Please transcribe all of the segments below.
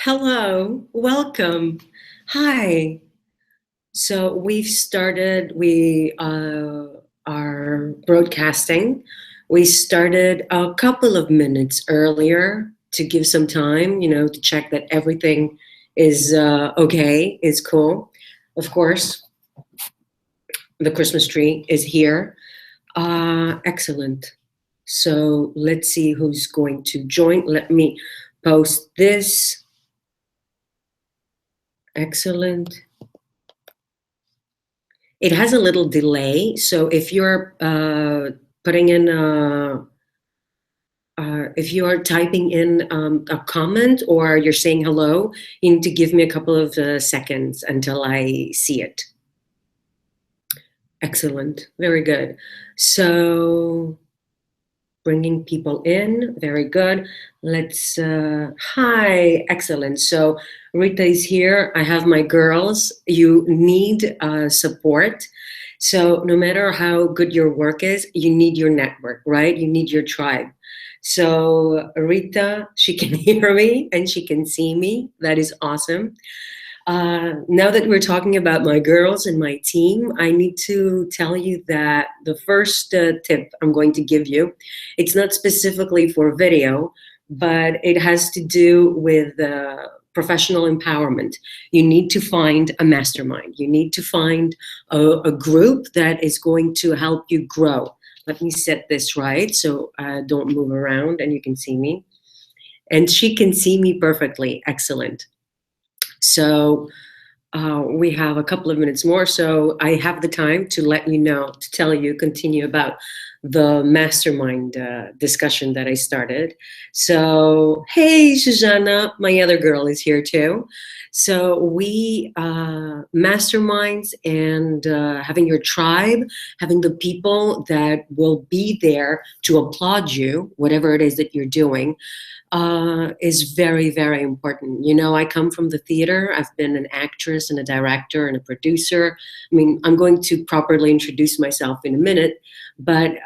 Hello, welcome. Hi. So we've started, we are broadcasting. We started a couple of minutes earlier to give some time, to check that everything is okay, is cool. Of course, the Christmas tree is here. Excellent. So let's see who's going to join. Let me post this. Excellent. It has a little delay, so if you're putting in if you are typing in a comment or you're saying hello, you need to give me a couple of seconds until I see it. Excellent, very good. So bringing people in, very good. Let's, hi, excellent. So Rita is here. I have my girls. You need support. So no matter how good your work is, you need your network, right? You need your tribe. So Rita, she can hear me and she can see me. That is awesome. Now that we're talking about my girls and my team, I need to tell you that the first tip I'm going to give you, it's not specifically for video, but it has to do with professional empowerment. You need to find a mastermind. You need to find a group that is going to help you grow. Let me set this right so don't move around and you can see me. And she can see me perfectly. Excellent. So we have a couple of minutes more, so I have the time to let you know, to tell you, continue about the mastermind discussion that I started. So, hey, Shoshana, my other girl is here too. So we, masterminds and having your tribe, having the people that will be there to applaud you, whatever it is that you're doing, is very, very important. I come from the theater. I've been an actress and a director and a producer. I mean, I'm going to properly introduce myself in a minute, but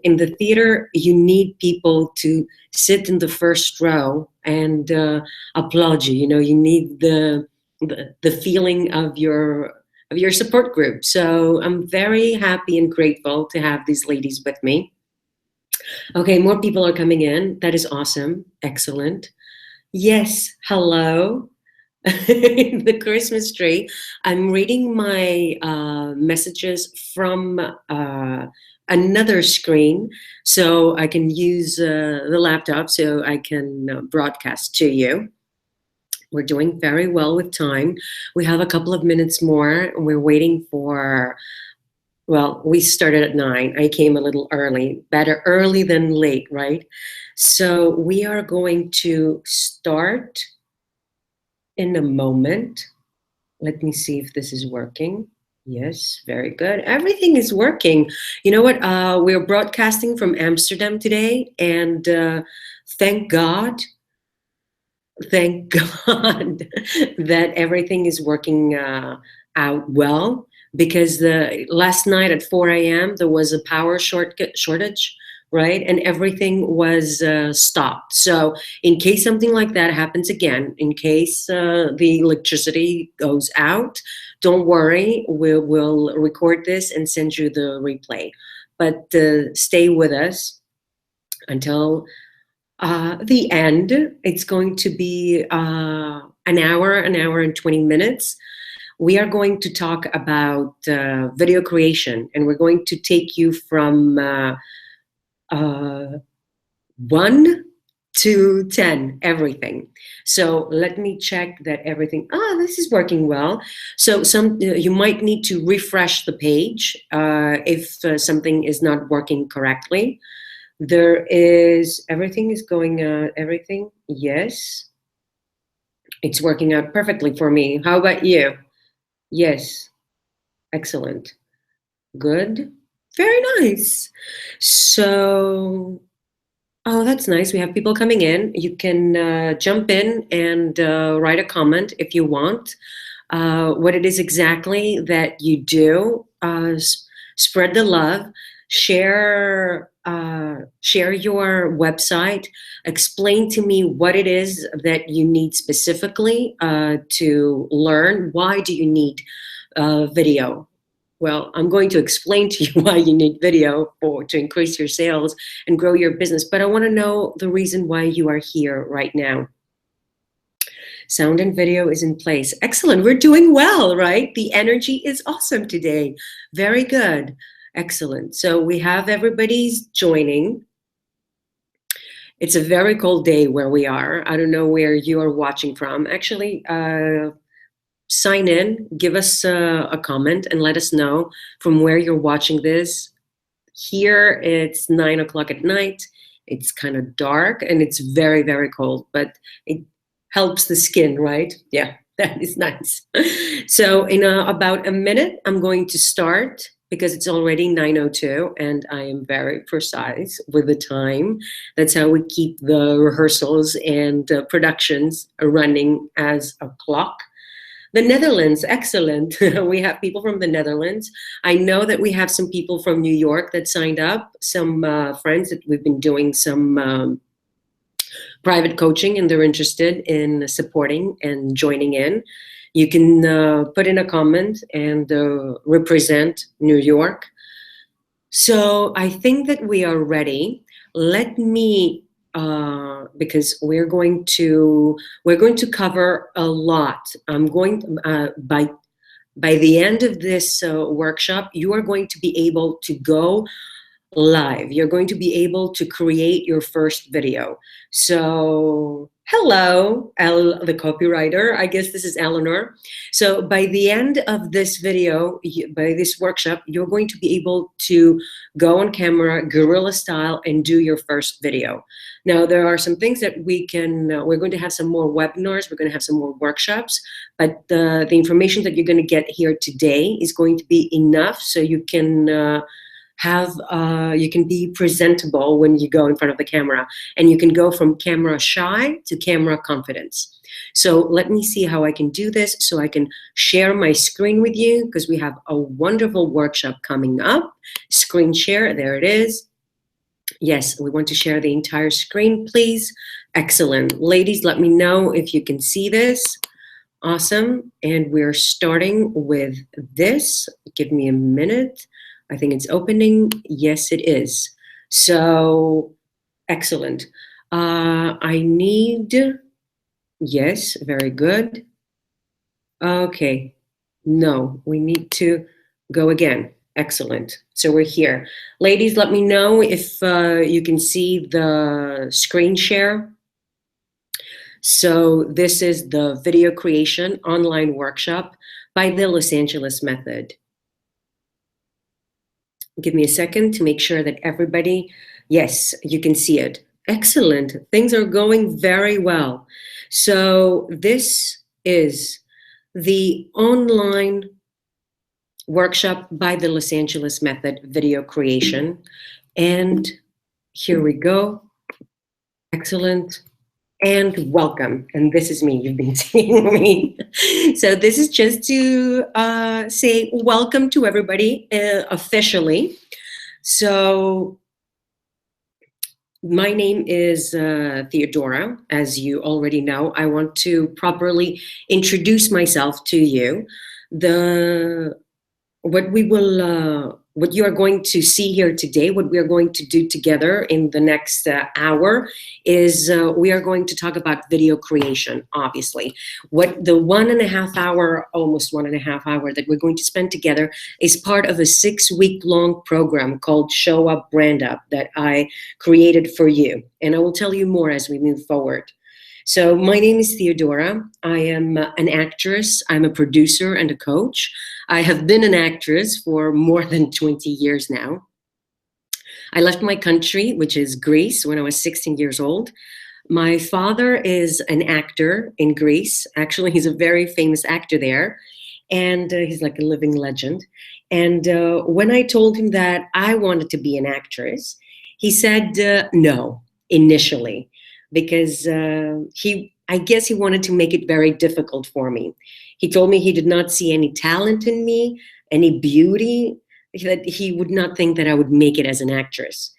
in the theater, you need people to sit in the first row and applaud you. You need the feeling of your support group. So I'm very happy and grateful to have these ladies with me. Okay, more people are coming in. That is awesome. Excellent. Yes, hello. The Christmas tree. I'm reading my messages from another screen so I can use the laptop so I can broadcast to you. We're doing very well with time. We have a couple of minutes more. We're waiting for, well, we started at 9. I came a little early, better early than late, right? So we are going to start in a moment. Let me see if this is working. Yes, very good. Everything is working. You know what? We're broadcasting from Amsterdam today, and thank God, thank God that everything is working out well. Because the last night at 4 a.m. there was a power shortage, right? And everything was stopped. So in case something like that happens again, in case the electricity goes out, don't worry. We'll record this and send you the replay. But stay with us until the end. It's going to be an hour and 20 minutes. We are going to talk about video creation, and we're going to take you from 1 to 10, everything. So let me check that everything, this is working well. So you might need to refresh the page if something is not working correctly. Everything is going, everything, yes. It's working out perfectly for me. How about you? Yes, excellent, good, very nice. So, oh, that's nice. We have people coming in. You can jump in and write a comment if you want. What it is exactly that you do. Spread the love. Share share your website, explain to me what it is that you need specifically to learn. Why do you need video? Well, I'm going to explain to you why you need video to increase your sales and grow your business, but I want to know the reason why you are here right now. Sound and video is in place. Excellent. We're doing well, right? The energy is awesome today. Very good. Excellent. So we have everybody's joining. It's a very cold day where we are. I don't know where you are watching from. Actually, sign in, give us a comment, and let us know from where you're watching this. Here, it's 9 o'clock at night. It's kind of dark, and it's very, very cold, but it helps the skin, right? Yeah, that is nice. So in about a minute, I'm going to start because it's already 9:02 and I am very precise with the time. That's how we keep the rehearsals and productions running as a clock. The Netherlands, excellent. We have people from the Netherlands. I know that we have some people from New York that signed up, some friends that we've been doing some private coaching and they're interested in supporting and joining in. You can put in a comment and represent New York. So I think that we are ready. Let me, because we're going to cover a lot. I'm going to, by the end of this workshop, you are going to be able to go live. You're going to be able to create your first video. So hello, the copywriter. I guess this is Eleanor. So by the end of this video, by this workshop, you're going to be able to go on camera, guerrilla style, and do your first video. Now, there are some things that we can, we're going to have some more webinars, we're going to have some more workshops, but the information that you're going to get here today is going to be enough so you can you can be presentable when you go in front of the camera, and you can go from camera shy to camera confidence. So let me see how I can do this so I can share my screen with you, because we have a wonderful workshop coming up. Screen share, there it is. Yes, we want to share the entire screen, please. Excellent. Ladies, let me know if you can see this. Awesome. And we're starting with this. Give me a minute. I think it's opening. Yes, it is. So, excellent. I need, yes, very good. Okay, no, we need to go again. Excellent. So we're here. Ladies, let me know if you can see the screen share. So this is the video creation online workshop by the Los Angeles Method. Give me a second to make sure that everybody, yes, you can see it. Excellent. Things are going very well. So this is the online workshop by the Los Angeles Method, video creation. And here we go. Excellent. And welcome. And this is me. You've been seeing me. So this is just to say welcome to everybody officially. So my name is Theodora. As you already know, I want to properly introduce myself to you. What you are going to see here today, what we are going to do together in the next hour is we are going to talk about video creation, obviously. What the 1.5 hour, almost 1.5 hour that we're going to spend together is part of a 6-week-long program called Show Up, Brand Up that I created for you. And I will tell you more as we move forward. So my name is Theodora. I am an actress. I'm a producer and a coach. I have been an actress for more than 20 years now. I left my country, which is Greece, when I was 16 years old. My father is an actor in Greece. Actually, he's a very famous actor there, and he's like a living legend. And when I told him that I wanted to be an actress, he said no, initially, because I guess he wanted to make it very difficult for me. He told me he did not see any talent in me, any beauty, that he would not think that I would make it as an actress.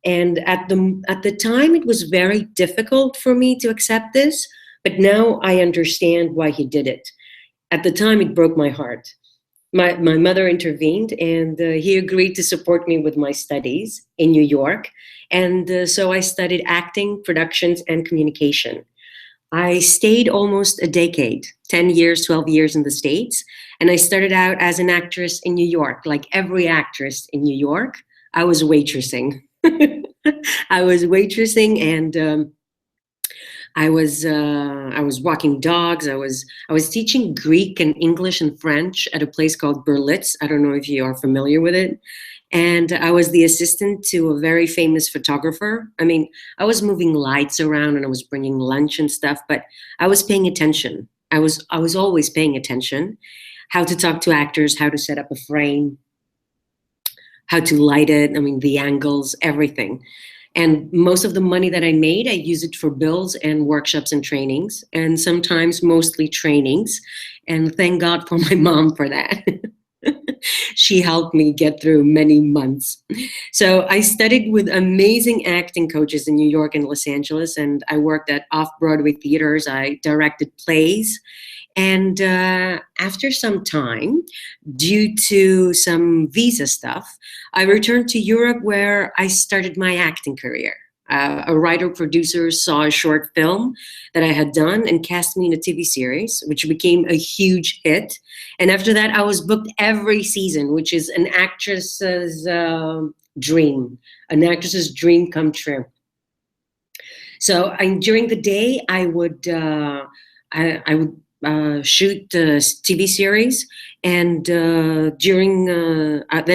And at the time, it was very difficult for me to accept this, but now I understand why he did it. At the time, it broke my heart. My mother intervened, and he agreed to support me with my studies in New York. And so I studied acting, productions, and communication. I stayed almost a decade, 10 years, 12 years in the States. And I started out as an actress in New York. Like every actress in New York, I was waitressing. I was waitressing, and I was walking dogs. I was teaching Greek and English and French at a place called Berlitz. I don't know if you are familiar with it. And I was the assistant to a very famous photographer. I mean, I was moving lights around and I was bringing lunch and stuff, but I was paying attention. I was always paying attention, how to talk to actors, how to set up a frame, how to light it. I mean, the angles, everything. And most of the money that I made, I used it for bills and workshops and trainings, and sometimes mostly trainings. And thank God for my mom for that. She helped me get through many months. So I studied with amazing acting coaches in New York and Los Angeles, and I worked at off-Broadway theaters. I directed plays. And after some time, due to some visa stuff, I returned to Europe where I started my acting career. A writer producer saw a short film that I had done and cast me in a TV series, which became a huge hit. And after that, I was booked every season, which is dream, an actress's dream come true. So during the day, I would shoot the TV series, and then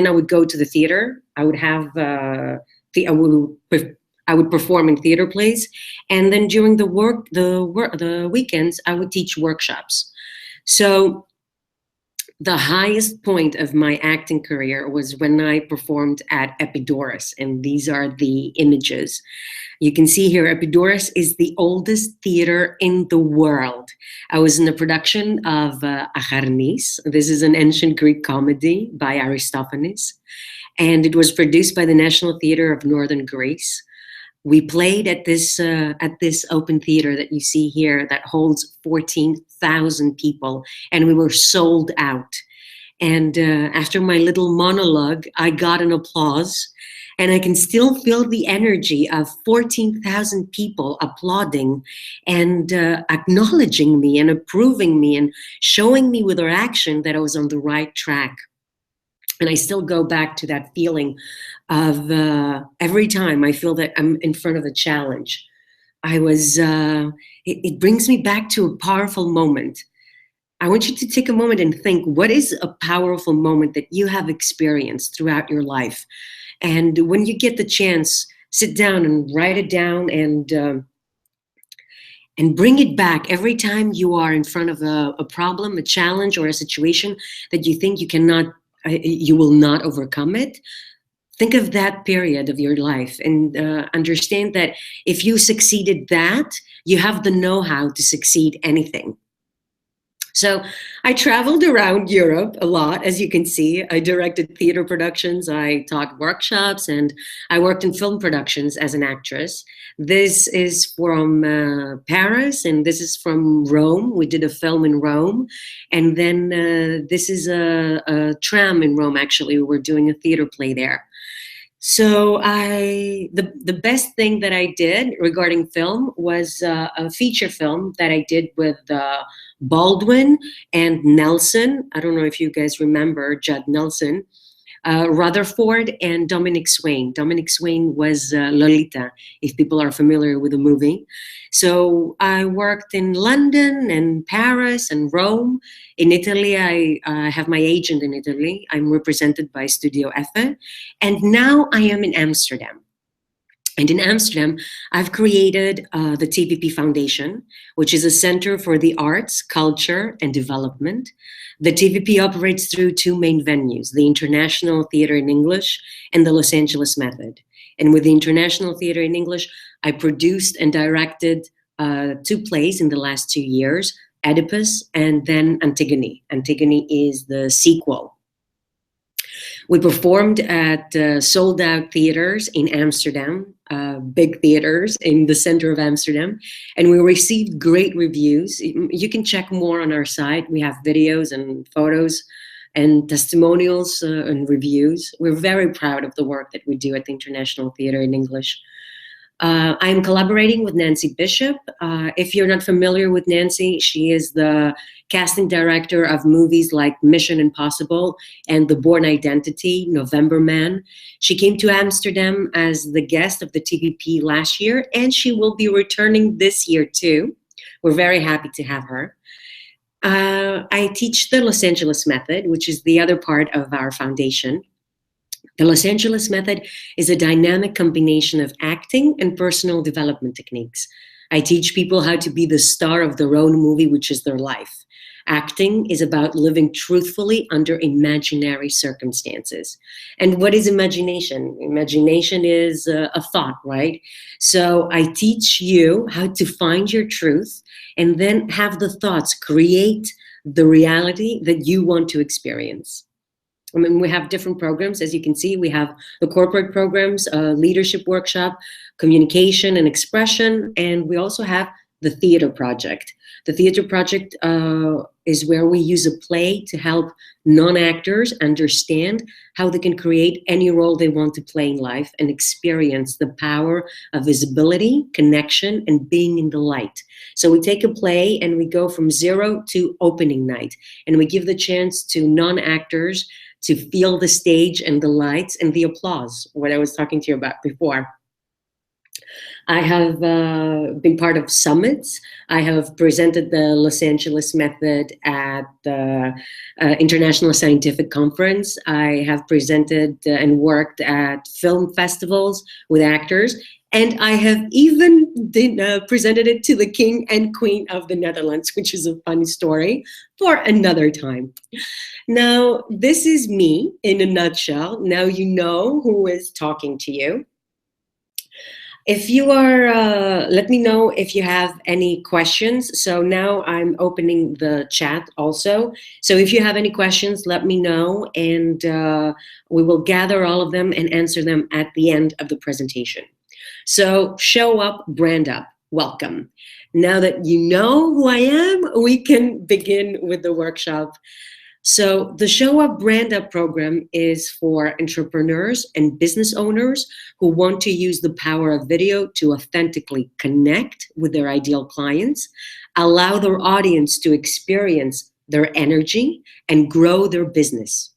I would go to the theater. I would have I would perform in theater plays, and then during the weekends, I would teach workshops. So the highest point of my acting career was when I performed at Epidaurus, and these are the images. You can see here, Epidaurus is the oldest theater in the world. I was in a production of Acharnis. This is an ancient Greek comedy by Aristophanes, and it was produced by the National Theatre of Northern Greece. We played at this open theater that you see here that holds 14,000 people, and we were sold out. And after my little monologue, I got an applause, and I can still feel the energy of 14,000 people applauding and acknowledging me and approving me and showing me with their action that I was on the right track. And I still go back to that feeling of every time I feel that I'm in front of a challenge. It brings me back to a powerful moment. I want you to take a moment and think, what is a powerful moment that you have experienced throughout your life? And when you get the chance, sit down and write it down and bring it back every time you are in front of a problem, a challenge, or a situation that you think you will not overcome it. Think of that period of your life and understand that if you succeeded that, you have the know-how to succeed anything. So I traveled around Europe a lot, as you can see. I directed theater productions, I taught workshops, and I worked in film productions as an actress. This is from Paris, and this is from Rome. We did a film in Rome. And then this is a tram in Rome, actually. We were doing a theater play there. So the best thing that I did regarding film was a feature film that I did with Baldwin and Nelson. I don't know if you guys remember Judd Nelson, Rutherford, and Dominic Swain. Dominic Swain was Lolita, if people are familiar with the movie. So I worked in London and Paris and Rome. In Italy, I have my agent in Italy. I'm represented by Studio Effe. And now I am in Amsterdam. And in Amsterdam, I've created the TVP Foundation, which is a center for the arts, culture, and development. The TVP operates through two main venues, the International Theater in English and the Los Angeles Method. And with the International Theater in English, I produced and directed two plays in the last 2 years, Oedipus and then Antigone. Antigone is the sequel. We performed at sold out theaters in Amsterdam, big theaters in the center of Amsterdam, and we received great reviews. You can check more on our site. We have videos and photos and testimonials and reviews. We're very proud of the work that we do at the International Theater in English. I'm collaborating with Nancy Bishop. If you're not familiar with Nancy, she is the casting director of movies like Mission Impossible and The Bourne Identity, November Man. She came to Amsterdam as the guest of the TVP last year, and she will be returning this year too. We're very happy to have her. I teach the Los Angeles Method, which is the other part of our foundation. The Los Angeles Method is a dynamic combination of acting and personal development techniques. I teach people how to be the star of their own movie, which is their life. Acting is about living truthfully under imaginary circumstances. And what is imagination? Imagination is a thought, right? So I teach you how to find your truth and then have the thoughts create the reality that you want to experience. I mean, we have different programs. As you can see, we have the corporate programs, leadership workshop, communication and expression, and we also have the theater project. The theater project is where we use a play to help non-actors understand how they can create any role they want to play in life and experience the power of visibility, connection, and being in the light. So we take a play and we go from zero to opening night, and we give the chance to non-actors to feel the stage and the lights and the applause, what I was talking to you about before. I have been part of summits. I have presented the Los Angeles Method at the International Scientific Conference. I have presented and worked at film festivals with actors. And I have even presented it to the King and Queen of the Netherlands, which is a funny story for another time. Now, this is me in a nutshell. Now you know who is talking to you. If you are, let me know if you have any questions. So now I'm opening the chat also. So if you have any questions, let me know, and we will gather all of them and answer them at the end of the presentation. So show up, brand up, welcome. Now that you know who I am, we can begin with the workshop. So the Show Up, Brand Up program is for entrepreneurs and business owners who want to use the power of video to authentically connect with their ideal clients, allow their audience to experience their energy, and grow their business.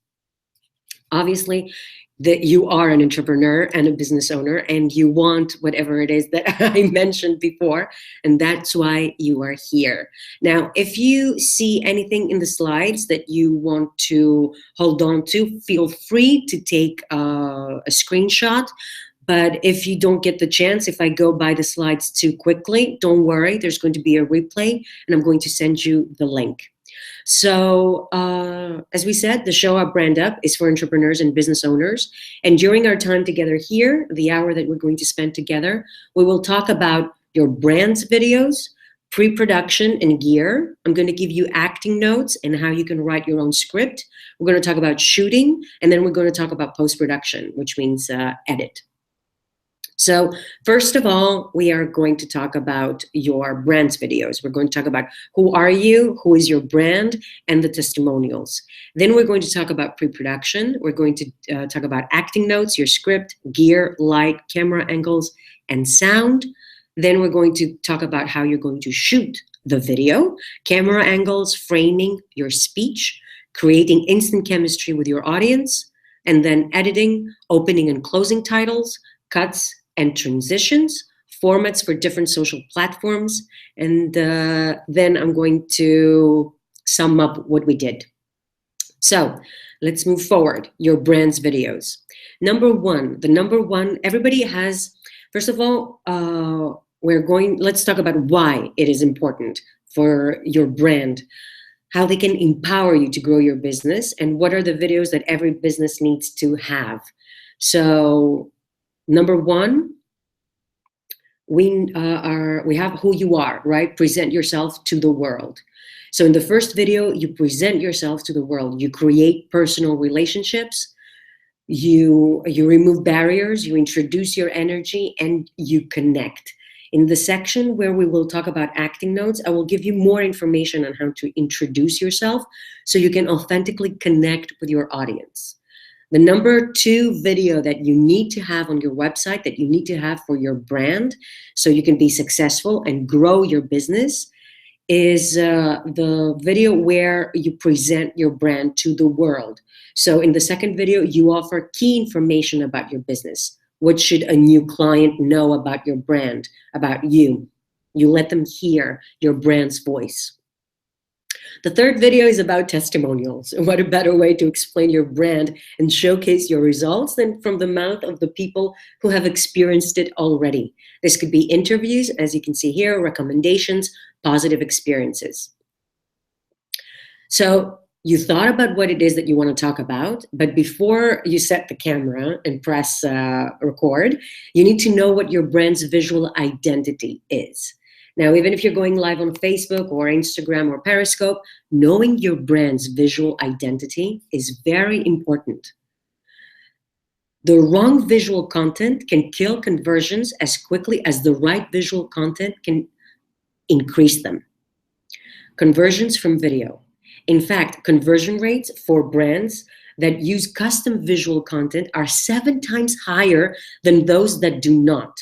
Obviously, that you are an entrepreneur and a business owner and you want whatever it is that I mentioned before, and that's why you are here. Now, if you see anything in the slides that you want to hold on to, feel free to take a screenshot. But if you don't get the chance, if I go by the slides too quickly, don't worry, there's going to be a replay and I'm going to send you the link. So as we said, the Show Up, Brand Up is for entrepreneurs and business owners. And during our time together here, the hour that we're going to spend together, we will talk about your brand's videos, pre-production and gear. I'm going to give you acting notes and how you can write your own script. We're going to talk about shooting, and then we're going to talk about post-production, which means edit. So first of all, we are going to talk about your brand's videos. We're going to talk about who are you, who is your brand, and the testimonials. Then we're going to talk about pre-production. We're going to talk about acting notes, your script, gear, light, camera angles, and sound. Then we're going to talk about how you're going to shoot the video, camera angles, framing, your speech, creating instant chemistry with your audience, and then editing, opening and closing titles, cuts, and transitions, formats for different social platforms, and then I'm going to sum up what we did. So let's move forward, your brand's videos. Number one, everybody has, first of all, let's talk about why it is important for your brand, how they can empower you to grow your business, and what are the videos that every business needs to have. So number one, we have who you are, right? Present yourself to the world. So in the first video, you present yourself to the world. You create personal relationships. You remove barriers, you introduce your energy, and you connect. In the section where we will talk about acting notes, I will give you more information on how to introduce yourself so you can authentically connect with your audience. The number 2 video that you need to have on your website, that you need to have for your brand so you can be successful and grow your business, is the video where you present your brand to the world. So in the second video, you offer key information about your business. What should a new client know about your brand, about you? You let them hear your brand's voice. The third video is about testimonials. What a better way to explain your brand and showcase your results than from the mouth of the people who have experienced it already. This could be interviews, as you can see here, recommendations, positive experiences. So you thought about what it is that you want to talk about, but before you set the camera and press record, you need to know what your brand's visual identity is. Now, even if you're going live on Facebook or Instagram or Periscope, knowing your brand's visual identity is very important. The wrong visual content can kill conversions as quickly as the right visual content can increase them. Conversions from video. In fact, conversion rates for brands that use custom visual content are 7 times higher than those that do not.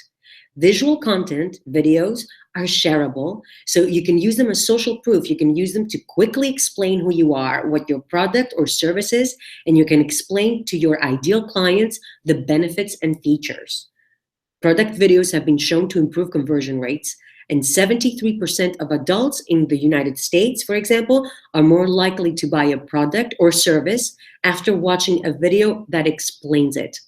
Visual content, videos, are shareable, so you can use them as social proof. You can use them to quickly explain who you are, what your product or service is, and you can explain to your ideal clients the benefits and features. Product videos have been shown to improve conversion rates, and 73% of adults in the United States, for example, are more likely to buy a product or service after watching a video that explains it.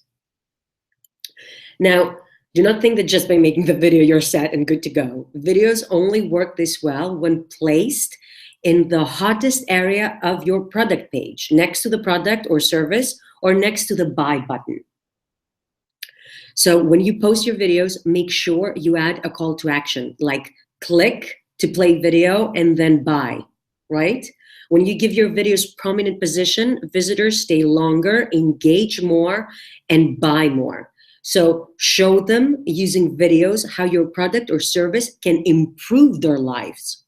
Now, do not think that just by making the video you're set and good to go. Videos only work this well when placed in the hottest area of your product page, next to the product or service, or next to the buy button. So when you post your videos, make sure you add a call to action, like click to play video and then buy, right? When you give your videos prominent position, visitors stay longer, engage more, and buy more. So show them using videos how your product or service can improve their lives.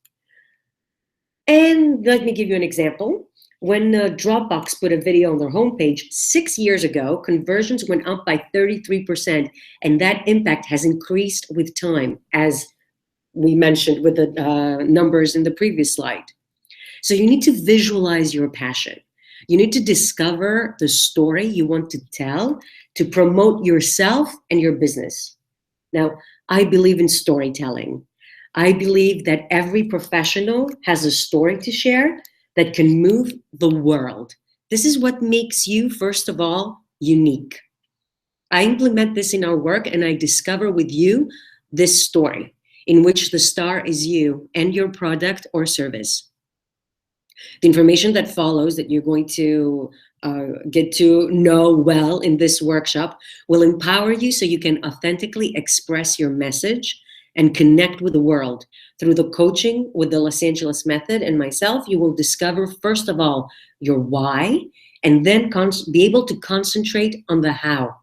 And let me give you an example. When Dropbox put a video on their homepage 6 years ago, conversions went up by 33%, and that impact has increased with time, as we mentioned with the numbers in the previous slide. So you need to visualize your passion. You need to discover the story you want to tell to promote yourself and your business. Now, I believe in storytelling. I believe that every professional has a story to share that can move the world. This is what makes you, first of all, unique. I implement this in our work, and I discover with you this story in which the star is you and your product or service. The information that follows that you're going to get to know well in this workshop will empower you so you can authentically express your message and connect with the world. Through the coaching with the Los Angeles Method and myself, you will discover, first of all, your why, and then be able to concentrate on the how.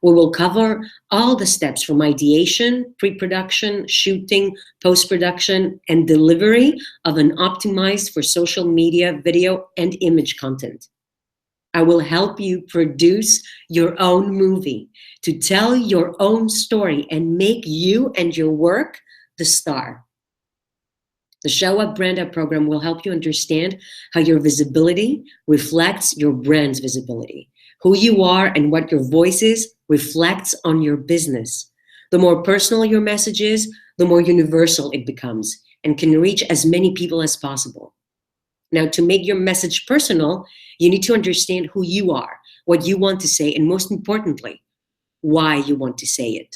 We will cover all the steps from ideation, pre-production, shooting, post-production, and delivery of an optimized for social media, video, and image content. I will help you produce your own movie, to tell your own story and make you and your work the star. The Show Up Brand Up program will help you understand how your visibility reflects your brand's visibility. Who you are and what your voice is reflects on your business. The more personal your message is, the more universal it becomes and can reach as many people as possible. Now, to make your message personal, you need to understand who you are, what you want to say, and most importantly, why you want to say it.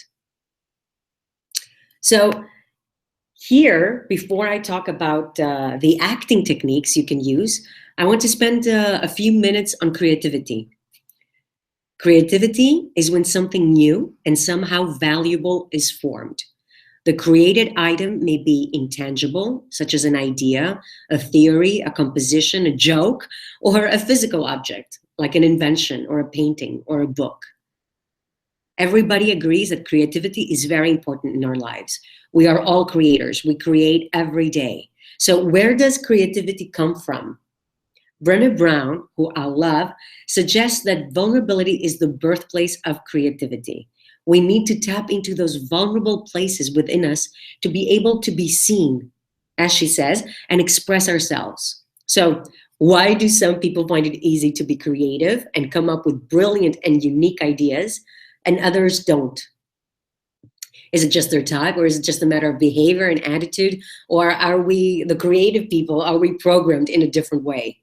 So here, before I talk about the acting techniques you can use, I want to spend a few minutes on creativity. Creativity is when something new and somehow valuable is formed. The created item may be intangible, such as an idea, a theory, a composition, a joke, or a physical object. like an invention or a painting or a book. Everybody agrees that creativity is very important in our lives. We are all creators. We create every day. So where does creativity come from? Brené Brown, who I love, suggests that vulnerability is the birthplace of creativity. We need to tap into those vulnerable places within us to be able to be seen, as she says, and express ourselves. So, why do some people find it easy to be creative and come up with brilliant and unique ideas, and others don't? Is it just their type, or is it just a matter of behavior and attitude? Or are we, the creative people, are we programmed in a different way?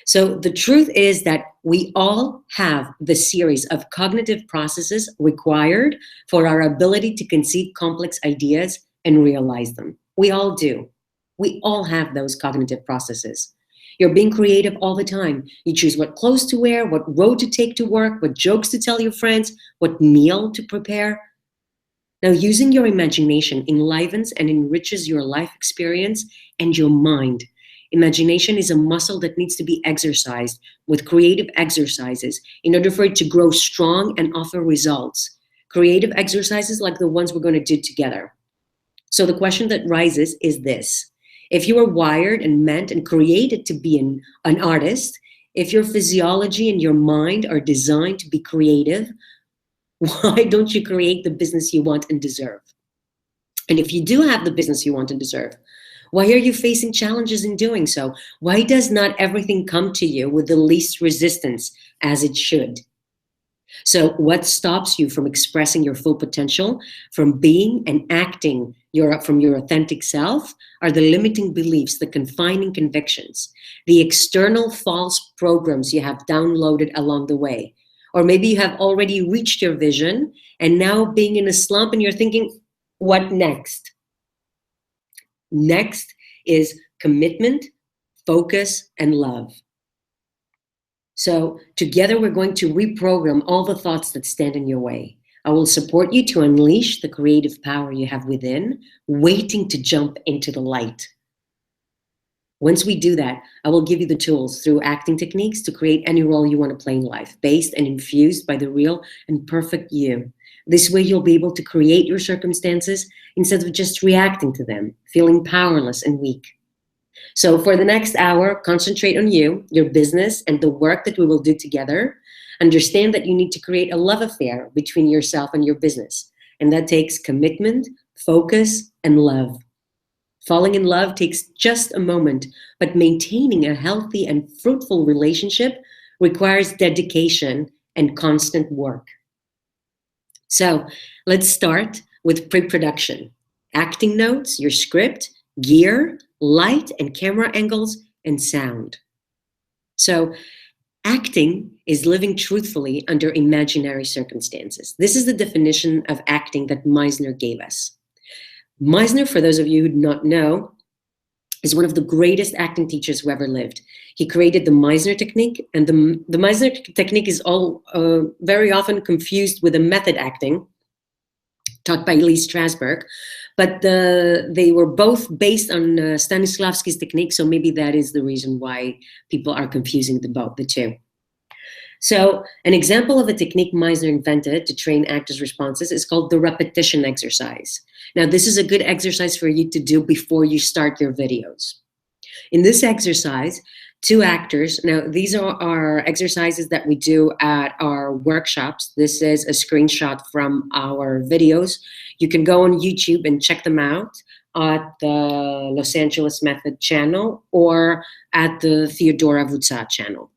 So the truth is that we all have the series of cognitive processes required for our ability to conceive complex ideas and realize them. We all do. We all have those cognitive processes. You're being creative all the time. You choose what clothes to wear, what road to take to work, what jokes to tell your friends, what meal to prepare. Now, using your imagination enlivens and enriches your life experience and your mind. Imagination is a muscle that needs to be exercised with creative exercises in order for it to grow strong and offer results. Creative exercises like the ones we're going to do together. So the question that rises is this. If you are wired and meant and created to be an artist, if your physiology and your mind are designed to be creative, why don't you create the business you want and deserve? And if you do have the business you want and deserve, why are you facing challenges in doing so? Why does not everything come to you with the least resistance as it should? So what stops you from expressing your full potential, from being and acting from your authentic self, are the limiting beliefs, the confining convictions, the external false programs you have downloaded along the way. Or maybe you have already reached your vision and now being in a slump and you're thinking, what next? Next is commitment, focus, and love. So together we're going to reprogram all the thoughts that stand in your way. I will support you to unleash the creative power you have within, waiting to jump into the light. Once we do that, I will give you the tools through acting techniques to create any role you want to play in life, based and infused by the real and perfect you. This way you'll be able to create your circumstances instead of just reacting to them, feeling powerless and weak. So for the next hour, concentrate on you, your business, and the work that we will do together. Understand that you need to create a love affair between yourself and your business. And that takes commitment, focus, and love. Falling in love takes just a moment, but maintaining a healthy and fruitful relationship requires dedication and constant work. So let's start with pre-production. Acting notes, your script, gear, light and camera angles, and sound. So acting is living truthfully under imaginary circumstances. This is the definition of acting that Meisner gave us. Meisner, for those of you who do not know, is one of the greatest acting teachers who ever lived. He created the Meisner technique, and the Meisner technique is very often confused with a method acting taught by Lee Strasberg, but they were both based on Stanislavski's technique, so maybe that is the reason why people are confusing the two. So an example of a technique Meisner invented to train actors' responses is called the repetition exercise. Now, this is a good exercise for you to do before you start your videos. In this exercise, two actors, now these are our exercises that we do at our workshops. This is a screenshot from our videos. You can go on YouTube and check them out at the Los Angeles Method channel or at the Theodora Voutsa channel.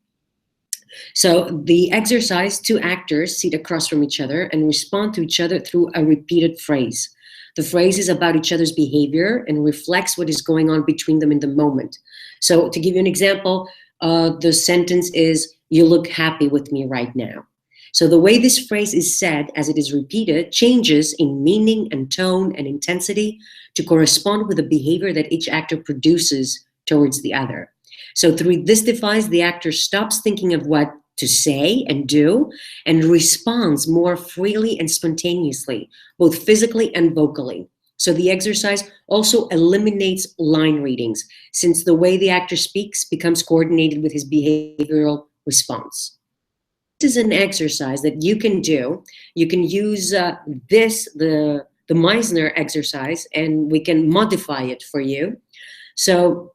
So the exercise, two actors sit across from each other and respond to each other through a repeated phrase. The phrase is about each other's behavior and reflects what is going on between them in the moment. So to give you an example, the sentence is, "You look happy with me right now." So the way this phrase is said as it is repeated changes in meaning and tone and intensity to correspond with the behavior that each actor produces towards the other. So through this device, the actor stops thinking of what to say and do and responds more freely and spontaneously, both physically and vocally. So the exercise also eliminates line readings, since the way the actor speaks becomes coordinated with his behavioral response. This is an exercise that you can do. You can use the Meisner exercise, and we can modify it for you. So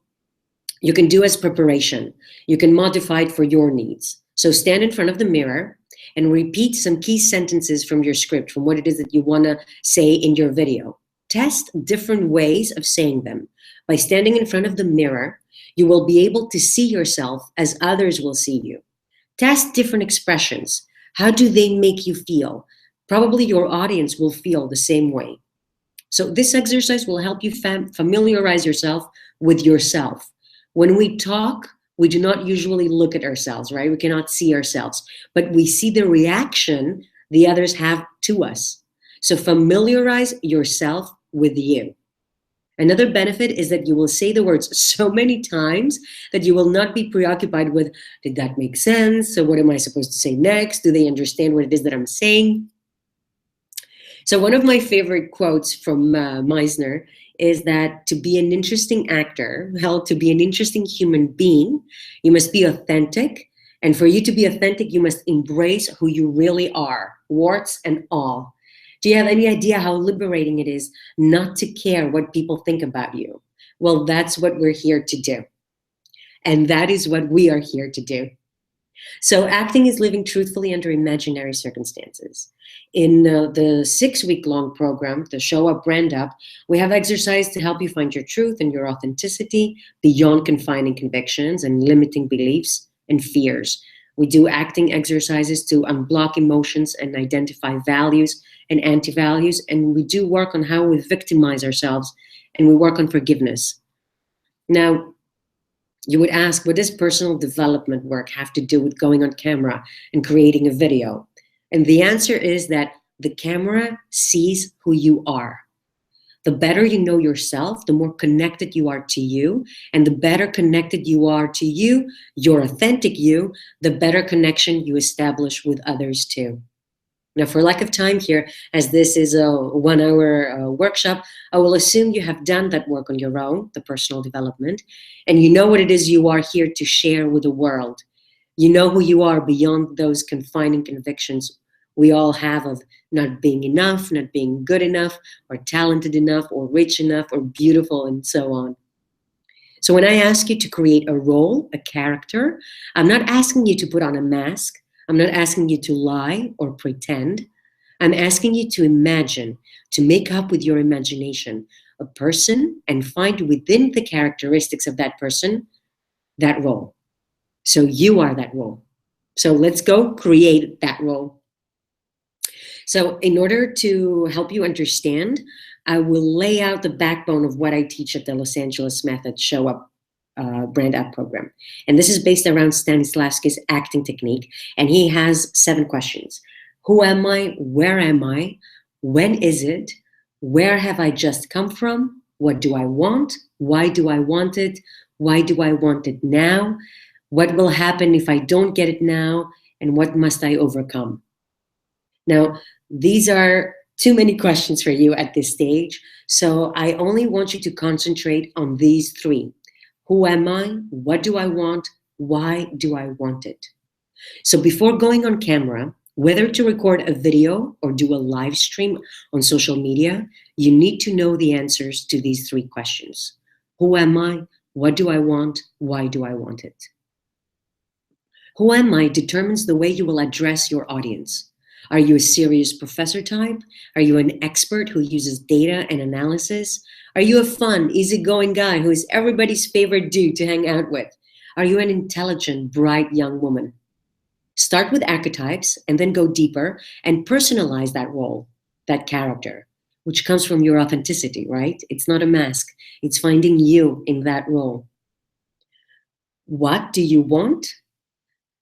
you can do as preparation. You can modify it for your needs. So stand in front of the mirror and repeat some key sentences from your script, from what it is that you want to say in your video. Test different ways of saying them. By standing in front of the mirror, you will be able to see yourself as others will see you. Test different expressions. How do they make you feel? Probably your audience will feel the same way. So this exercise will help you familiarize yourself with yourself. When we talk, we do not usually look at ourselves, right? We cannot see ourselves, but we see the reaction the others have to us. So familiarize yourself with you. Another benefit is that you will say the words so many times that you will not be preoccupied with, did that make sense? So what am I supposed to say next? Do they understand what it is that I'm saying? So one of my favorite quotes from Meisner is that to be an interesting actor, well, to be an interesting human being, you must be authentic. And for you to be authentic, you must embrace who you really are, warts and all. Do you have any idea how liberating it is not to care what people think about you? Well, that's what we're here to do. And that is what we are here to do. So acting is living truthfully under imaginary circumstances. In the 6-week-long program, the Show Up, Brand Up, we have exercise to help you find your truth and your authenticity beyond confining convictions and limiting beliefs and fears. We do acting exercises to unblock emotions and identify values and anti-values, and we do work on how we victimize ourselves, and we work on forgiveness. Now, you would ask, what does personal development work have to do with going on camera and creating a video? And the answer is that the camera sees who you are. The better you know yourself, the more connected you are to you. And the better connected you are to you, your authentic you, the better connection you establish with others too. Now, for lack of time here, as this is a 1-hour workshop, I will assume you have done that work on your own, the personal development, and you know what it is you are here to share with the world. You know who you are beyond those confining convictions we all have of not being enough, not being good enough, or talented enough, or rich enough, or beautiful, and so on. So when I ask you to create a role, a character, I'm not asking you to put on a mask. I'm not asking you to lie or pretend. I'm asking you to imagine, to make up with your imagination a person and find within the characteristics of that person that role. So you are that role. So let's go create that role. So in order to help you understand, I will lay out the backbone of what I teach at the Los Angeles Method Show Up, Brand Up program. And this is based around Stanislavski's acting technique. And he has 7 questions. Who am I? Where am I? When is it? Where have I just come from? What do I want? Why do I want it? Why do I want it now? What will happen if I don't get it now? And what must I overcome? Now, these are too many questions for you at this stage. So I only want you to concentrate on these 3. Who am I? What do I want? Why do I want it? So before going on camera, whether to record a video or do a live stream on social media, you need to know the answers to these 3 questions. Who am I? What do I want? Why do I want it? Who am I determines the way you will address your audience. Are you a serious professor type? Are you an expert who uses data and analysis? Are you a fun, easygoing guy who is everybody's favorite dude to hang out with? Are you an intelligent, bright young woman? Start with archetypes and then go deeper and personalize that role, that character, which comes from your authenticity, right? It's not a mask. It's finding you in that role. What do you want?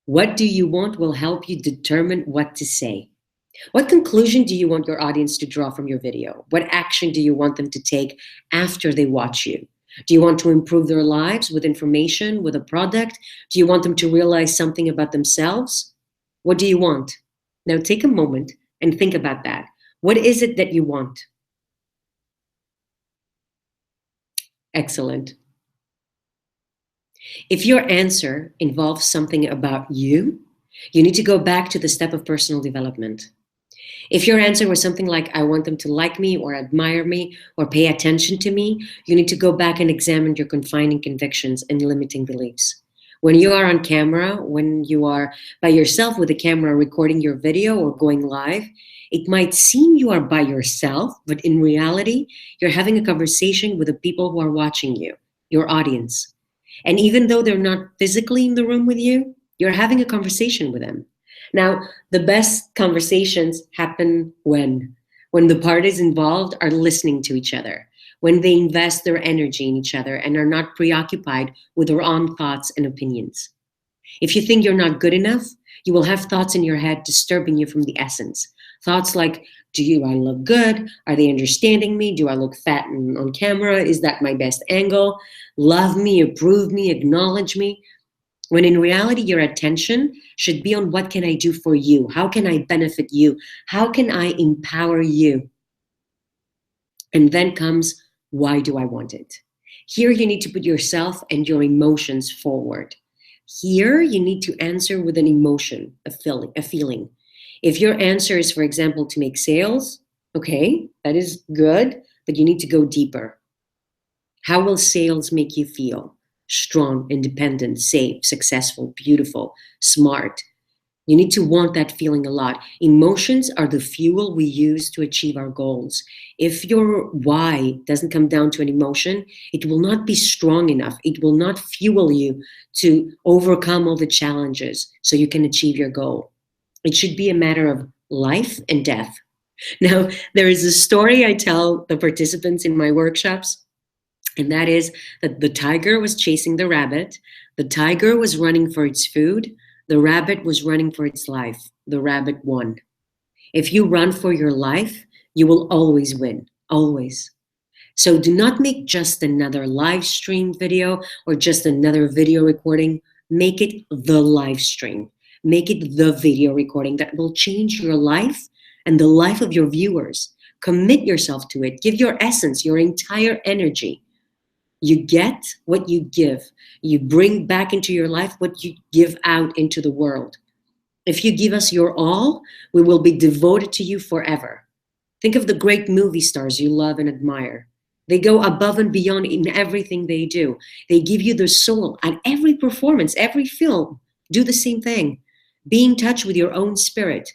What do you want will help you determine what to say. What conclusion do you want your audience to draw from your video? What action do you want them to take after they watch you? Do you want to improve their lives with information, with a product? Do you want them to realize something about themselves? What do you want? Now take a moment and think about that. What is it that you want? Excellent. If your answer involves something about you need to go back to the step of personal development. If your answer was something like, I want them to like me or admire me or pay attention to me, you need to go back and examine your confining convictions and limiting beliefs. When you are on camera, when you are by yourself with a camera recording your video or going live, it might seem you are by yourself, but in reality, you're having a conversation with the people who are watching you, your audience. And even though they're not physically in the room with you, you're having a conversation with them. Now, the best conversations happen when the parties involved are listening to each other, when they invest their energy in each other and are not preoccupied with their own thoughts and opinions. If you think you're not good enough, you will have thoughts in your head disturbing you from the essence. Thoughts like, do I look good? Are they understanding me? Do I look fat on camera? Is that my best angle? Love me, approve me, acknowledge me. When in reality, your attention should be on what can I do for you? How can I benefit you? How can I empower you? And then comes, why do I want it? Here you need to put yourself and your emotions forward. Here you need to answer with an emotion, a feeling. If your answer is, for example, to make sales, okay, that is good, but you need to go deeper. How will sales make you feel? Strong, independent, safe, successful, beautiful, smart. You need to want that feeling a lot. Emotions are the fuel we use to achieve our goals. If your why doesn't come down to an emotion, it will not be strong enough. It will not fuel you to overcome all the challenges so you can achieve your goal. It should be a matter of life and death. Now, there is a story I tell the participants in my workshops, and that is that the tiger was chasing the rabbit. The tiger was running for its food. The rabbit was running for its life. The rabbit won. If you run for your life, you will always win. Always. So do not make just another live stream video or just another video recording. Make it the live stream. Make it the video recording that will change your life and the life of your viewers. Commit yourself to it. Give your essence, your entire energy. You get what you give. You bring back into your life what you give out into the world. If you give us your all, we will be devoted to you forever. Think of the great movie stars you love and admire. They go above and beyond in everything they do. They give you their soul at every performance, every film. Do the same thing. Be in touch with your own spirit.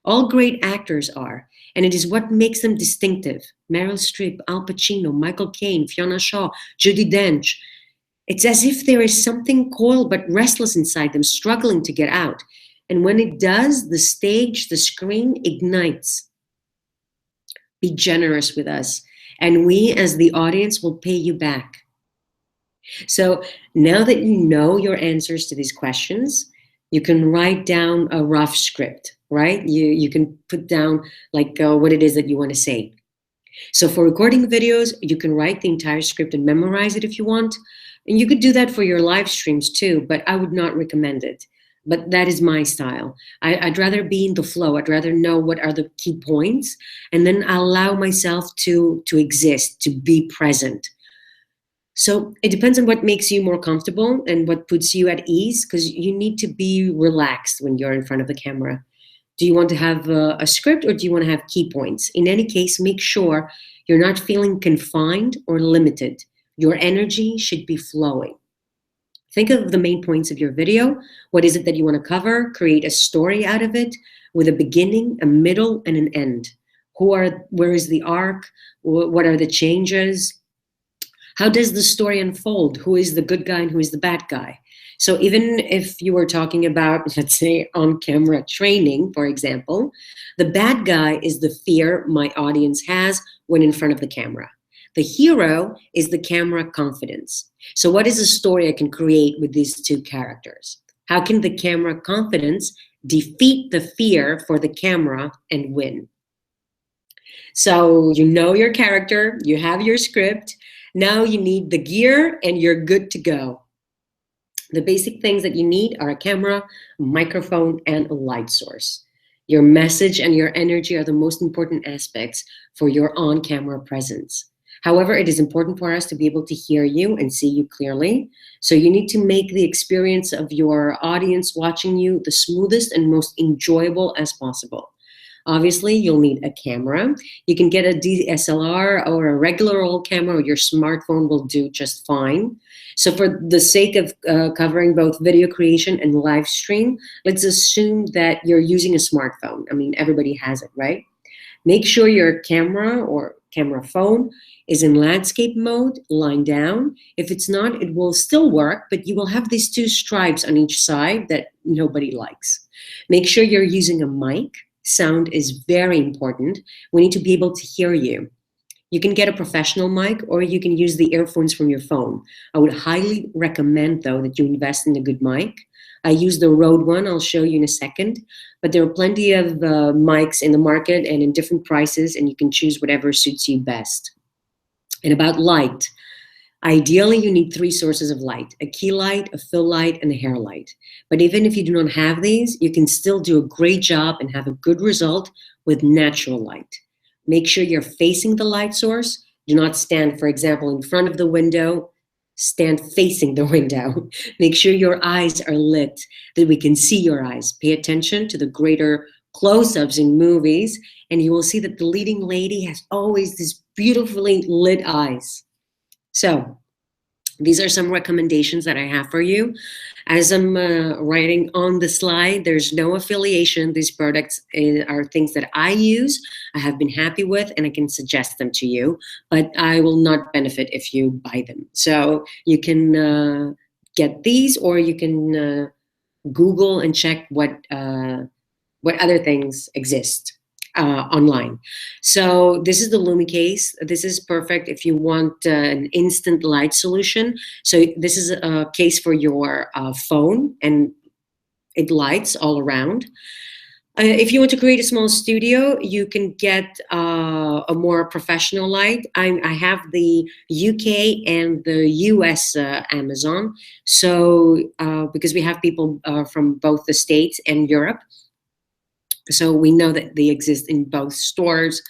All great actors are, and it is what makes them distinctive. Meryl Streep, Al Pacino, Michael Caine, Fiona Shaw, Judi Dench. It's as if there is something coiled but restless inside them, struggling to get out. And when it does, the stage, the screen ignites. Be generous with us, and we as the audience will pay you back. So now that you know your answers to these questions, you can write down a rough script, right? You can put down like what it is that you want to say. So for recording videos, you can write the entire script and memorize it if you want. And you could do that for your live streams too, but I would not recommend it. But that is my style. I'd rather be in the flow. I'd rather know what are the key points, and then allow myself to exist, to be present. So it depends on what makes you more comfortable and what puts you at ease, because you need to be relaxed when you're in front of the camera. Do you want to have a script, or do you want to have key points? In any case, make sure you're not feeling confined or limited. Your energy should be flowing. Think of the main points of your video. What is it that you want to cover? Create a story out of it with a beginning, a middle, and an end. Where is the arc? What are the changes? How does the story unfold? Who is the good guy and who is the bad guy? So even if you were talking about, let's say, on-camera training, for example, the bad guy is the fear my audience has when in front of the camera. The hero is the camera confidence. So what is a story I can create with these two characters? How can the camera confidence defeat the fear for the camera and win? So you know your character, you have your script. Now you need the gear and you're good to go. The basic things that you need are a camera, a microphone, and a light source. Your message and your energy are the most important aspects for your on-camera presence. However, it is important for us to be able to hear you and see you clearly. So you need to make the experience of your audience watching you the smoothest and most enjoyable as possible. Obviously, you'll need a camera. You can get a DSLR or a regular old camera, or your smartphone will do just fine. So, for the sake of covering both video creation and live stream, let's assume that you're using a smartphone. I mean, everybody has it, right? Make sure your camera or camera phone is in landscape mode, lying down. If it's not, it will still work, but you will have these two stripes on each side that nobody likes. Make sure you're using a mic. Sound is very important. We need to be able to hear you. You can get a professional mic or you can use the earphones from your phone. I would highly recommend, though, that you invest in a good mic. I use the Rode one, I'll show you in a second. But there are plenty of mics in the market and in different prices, and you can choose whatever suits you best. And about light, ideally you need three sources of light: a key light, a fill light, and a hair light. But even if you do not have these, you can still do a great job and have a good result with natural light. Make sure you're facing the light source. Do not stand, for example, in front of the window. Stand facing the window. Make sure your eyes are lit, that we can see your eyes. Pay attention to the greater close-ups in movies, and you will see that the leading lady has always these beautifully lit eyes. So these are some recommendations that I have for you. As I'm writing on the slide, there's no affiliation. These products are things that I use, I have been happy with, and I can suggest them to you, but I will not benefit if you buy them. So you can get these, or you can Google and check what other things exist online. So this is the Lumi case. This is perfect if you want an instant light solution. So this is a case for your phone, and it lights all around. If you want to create a small studio, you can get a more professional light. I have the UK and the US Amazon. So because we have people from both the States and Europe, so we know that they exist in both stores.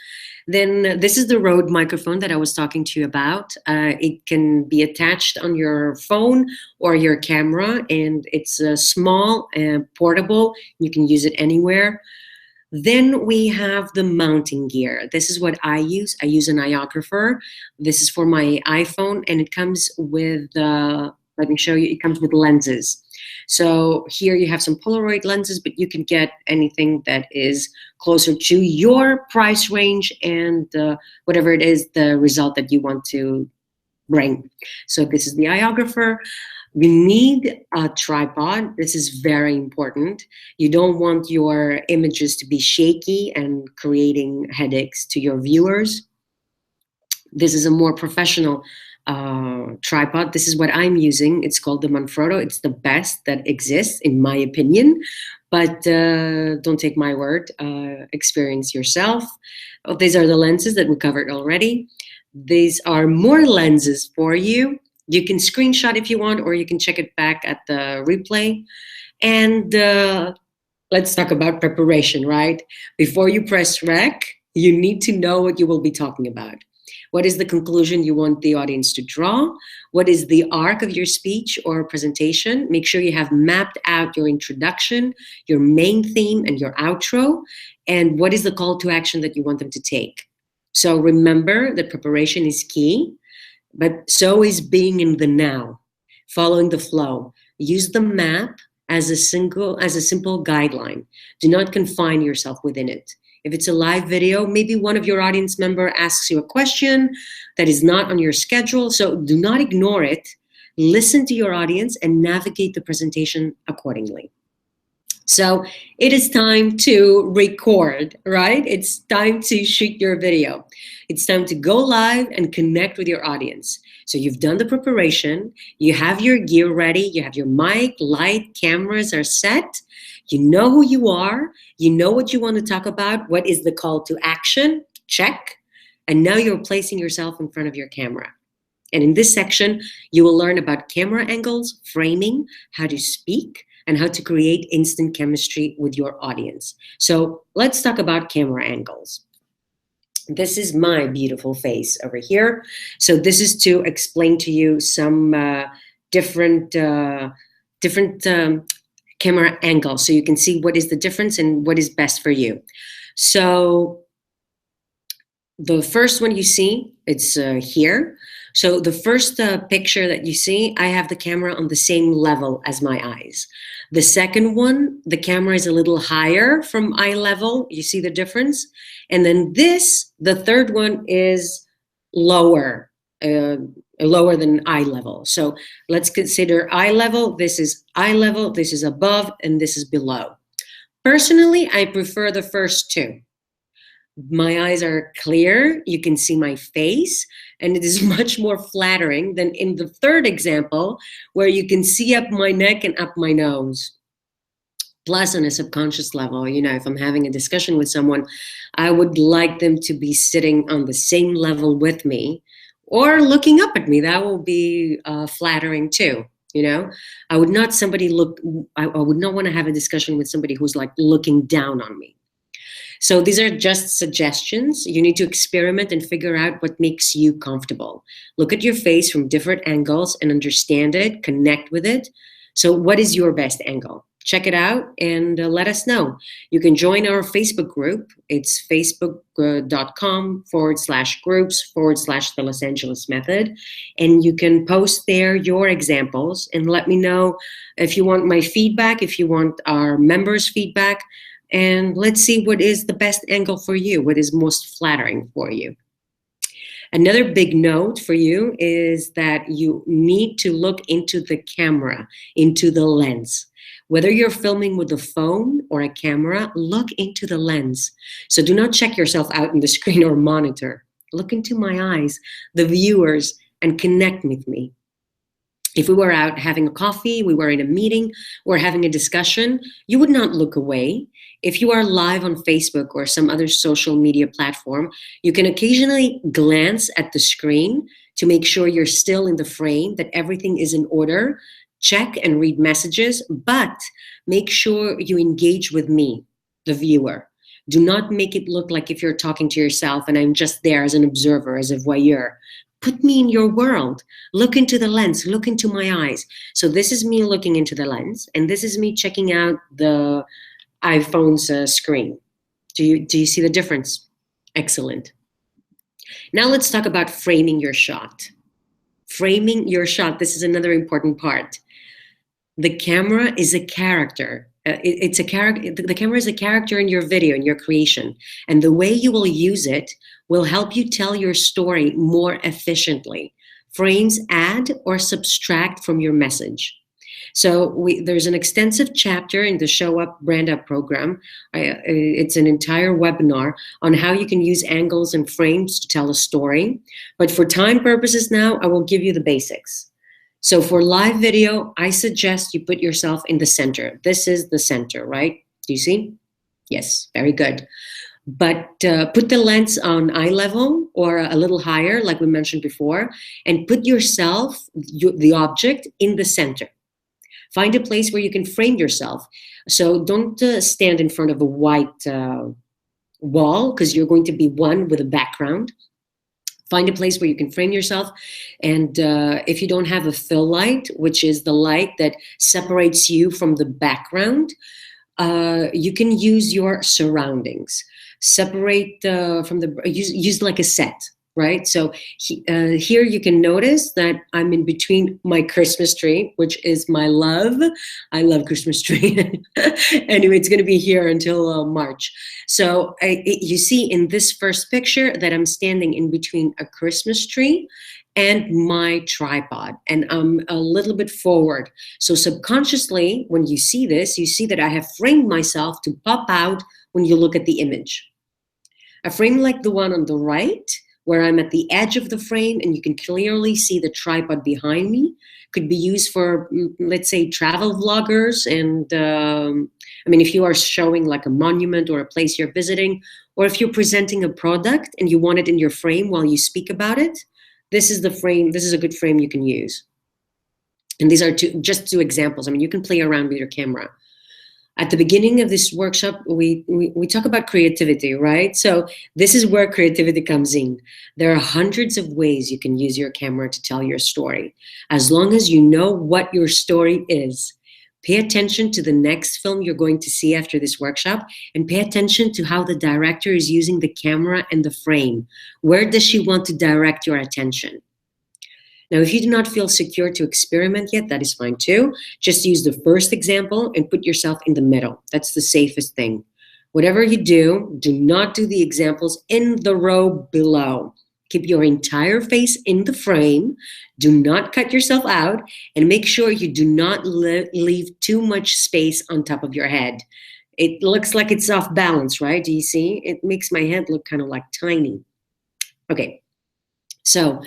Then this is the Rode microphone that I was talking to you about. It can be attached on your phone or your camera, and it's small and portable. You can use it anywhere. Then we have the mounting gear. This is what I use. I use an iographer. This is for my iPhone, and it comes with, let me show you, it comes with lenses. So here you have some Polaroid lenses, but you can get anything that is closer to your price range and whatever it is, the result that you want to bring. So this is the iographer. You need a tripod. This is very important. You don't want your images to be shaky and creating headaches to your viewers. This is a more professional tripod. This is what I'm using. It's called the Manfrotto. It's the best that exists, in my opinion. But don't take my word. Experience yourself. Oh, these are the lenses that we covered already. These are more lenses for you. You can screenshot if you want, or you can check it back at the replay. And let's talk about preparation, right? Before you press rec, you need to know what you will be talking about. What is the conclusion you want the audience to draw? What is the arc of your speech or presentation? Make sure you have mapped out your introduction, your main theme, and your outro. And what is the call to action that you want them to take? So remember that preparation is key, but so is being in the now, following the flow. Use the map as a simple guideline. Do not confine yourself within it. If it's a live video, maybe one of your audience member asks you a question that is not on your schedule, so do not ignore it. Listen to your audience and navigate the presentation accordingly. So it is time to record, right? It's time to shoot your video. It's time to go live and connect with your audience. So you've done the preparation, you have your gear ready, you have your mic, light, cameras are set. You know who you are, you know what you want to talk about, what is the call to action, check. And now you're placing yourself in front of your camera. And in this section, you will learn about camera angles, framing, how to speak, and how to create instant chemistry with your audience. So let's talk about camera angles. This is my beautiful face over here. So this is to explain to you some different camera angles, so you can see what is the difference and what is best for you. So the first one you see, it's here. So the first picture that you see, I have the camera on the same level as my eyes. The second one, the camera is a little higher from eye level. You see the difference? And then this, the third one, is lower, uh, lower than eye level. So let's consider eye level. This is eye level, this is above, and this is below. Personally, I prefer the first two. My eyes are clear, you can see my face, and it is much more flattering than in the third example, where you can see up my neck and up my nose. Plus, on a subconscious level, you know, if I'm having a discussion with someone, I would like them to be sitting on the same level with me or looking up at me. That will be flattering too. You know, I would not I would not want to have a discussion with somebody who's like looking down on me. So these are just suggestions. You need to experiment and figure out what makes you comfortable. Look at your face from different angles and understand it, connect with it. So what is your best angle? Check it out and let us know. You can join our Facebook group. It's facebook.com/groups/the Los Angeles Method. And you can post there your examples and let me know if you want my feedback, if you want our members' feedback. And let's see what is the best angle for you, what is most flattering for you. Another big note for you is that you need to look into the camera, into the lens. Whether you're filming with a phone or a camera, look into the lens. So do not check yourself out in the screen or monitor. Look into my eyes, the viewers, and connect with me. If we were out having a coffee, we were in a meeting, or having a discussion, you would not look away. If you are live on Facebook or some other social media platform, you can occasionally glance at the screen to make sure you're still in the frame, that everything is in order. Check and read messages, but make sure you engage with me, the viewer. Do not make it look like if you're talking to yourself and I'm just there as an observer, as a voyeur. Put me in your world. Look into the lens, look into my eyes. So this is me looking into the lens, and this is me checking out the iPhone's screen. Do you see the difference? Excellent. Now let's talk about framing your shot. Framing your shot, this is another important part. The camera is a character. It's a character. The camera is a character in your video, in your creation, and the way you will use it will help you tell your story more efficiently. Frames add or subtract from your message. So there's an extensive chapter in the Show Up, Brand Up program. It's an entire webinar on how you can use angles and frames to tell a story. But for time purposes now, I will give you the basics. So for live video, I suggest you put yourself in the center. This is the center, right? Do you see? Yes, very good. But put the lens on eye level or a little higher, like we mentioned before, and put yourself, the object, in the center. Find a place where you can frame yourself. So don't stand in front of a white wall, because you're going to be one with a background. Find a place where you can frame yourself. And if you don't have a fill light, which is the light that separates you from the background, you can use your surroundings. Separate use like a set, right? So here you can notice that I'm in between my Christmas tree, which is my love. I love Christmas tree. Anyway, it's going to be here until March. So you see in this first picture that I'm standing in between a Christmas tree and my tripod, and I'm a little bit forward. So subconsciously, when you see this, you see that I have framed myself to pop out when you look at the image. A frame like the one on the right, where I'm at the edge of the frame and you can clearly see the tripod behind me, could be used for, let's say, travel vloggers. And I mean, if you are showing like a monument or a place you're visiting, or if you're presenting a product and you want it in your frame while you speak about it, this is the frame. This is a good frame you can use. And these are just two examples. I mean, you can play around with your camera. At the beginning of this workshop, we talk about creativity, right? So this is where creativity comes in. There are hundreds of ways you can use your camera to tell your story, as long as you know what your story is. Pay attention to the next film you're going to see after this workshop, and pay attention to how the director is using the camera and the frame. Where does she want to direct your attention? Now, if you do not feel secure to experiment yet, that is fine too. Just use the first example and put yourself in the middle. That's the safest thing. Whatever you do not do the examples in the row below. Keep your entire face in the frame. Do not cut yourself out, and make sure you do not leave too much space on top of your head. It looks like it's off balance, right? Do you see? It makes my head look kind of like tiny. Okay, so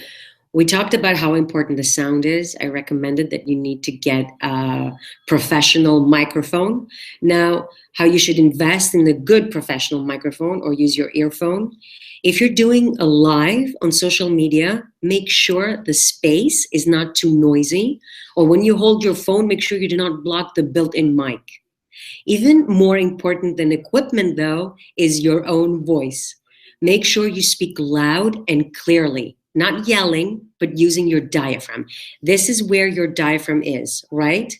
we talked about how important the sound is. I recommended that you need to get a professional microphone. Now, how you should invest in a good professional microphone or use your earphone. If you're doing a live on social media, make sure the space is not too noisy. Or when you hold your phone, make sure you do not block the built-in mic. Even more important than equipment, though, is your own voice. Make sure you speak loud and clearly, not yelling, but using your diaphragm. This is where your diaphragm is, right?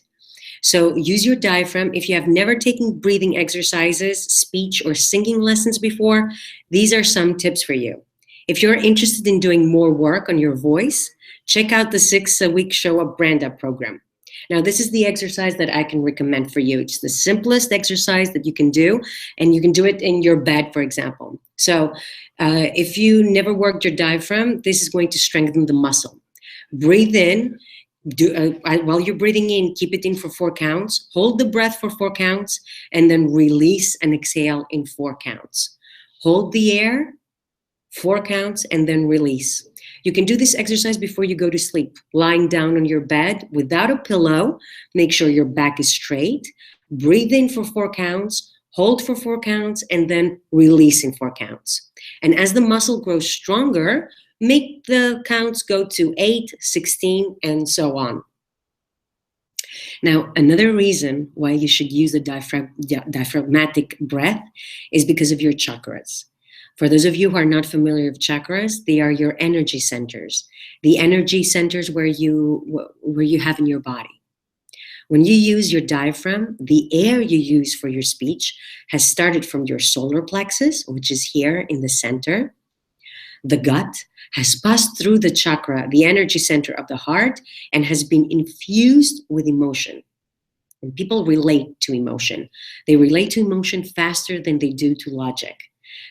So use your diaphragm. If you have never taken breathing exercises, speech, or singing lessons before, these are some tips for you. If you're interested in doing more work on your voice, check out the 6-week Show Up Brand Up program. Now, this is the exercise that I can recommend for you. It's the simplest exercise that you can do, and you can do it in your bed, for example. So if you never worked your diaphragm, this is going to strengthen the muscle. Breathe in. While you're breathing in, keep it in for 4 counts. Hold the breath for 4 counts, and then release and exhale in 4 counts. Hold the air, 4 counts, and then release. You can do this exercise before you go to sleep, lying down on your bed without a pillow. Make sure your back is straight. Breathe in for 4 counts, hold for 4 counts, and then release in 4 counts. And as the muscle grows stronger, make the counts go to 8, 16, and so on. Now, another reason why you should use the diaphragmatic breath is because of your chakras. For those of you who are not familiar with chakras, they are your energy centers, the energy centers where you have in your body. When you use your diaphragm, the air you use for your speech has started from your solar plexus, which is here in the center. The gut has passed through the chakra, the energy center of the heart, and has been infused with emotion. And people relate to emotion. They relate to emotion faster than they do to logic.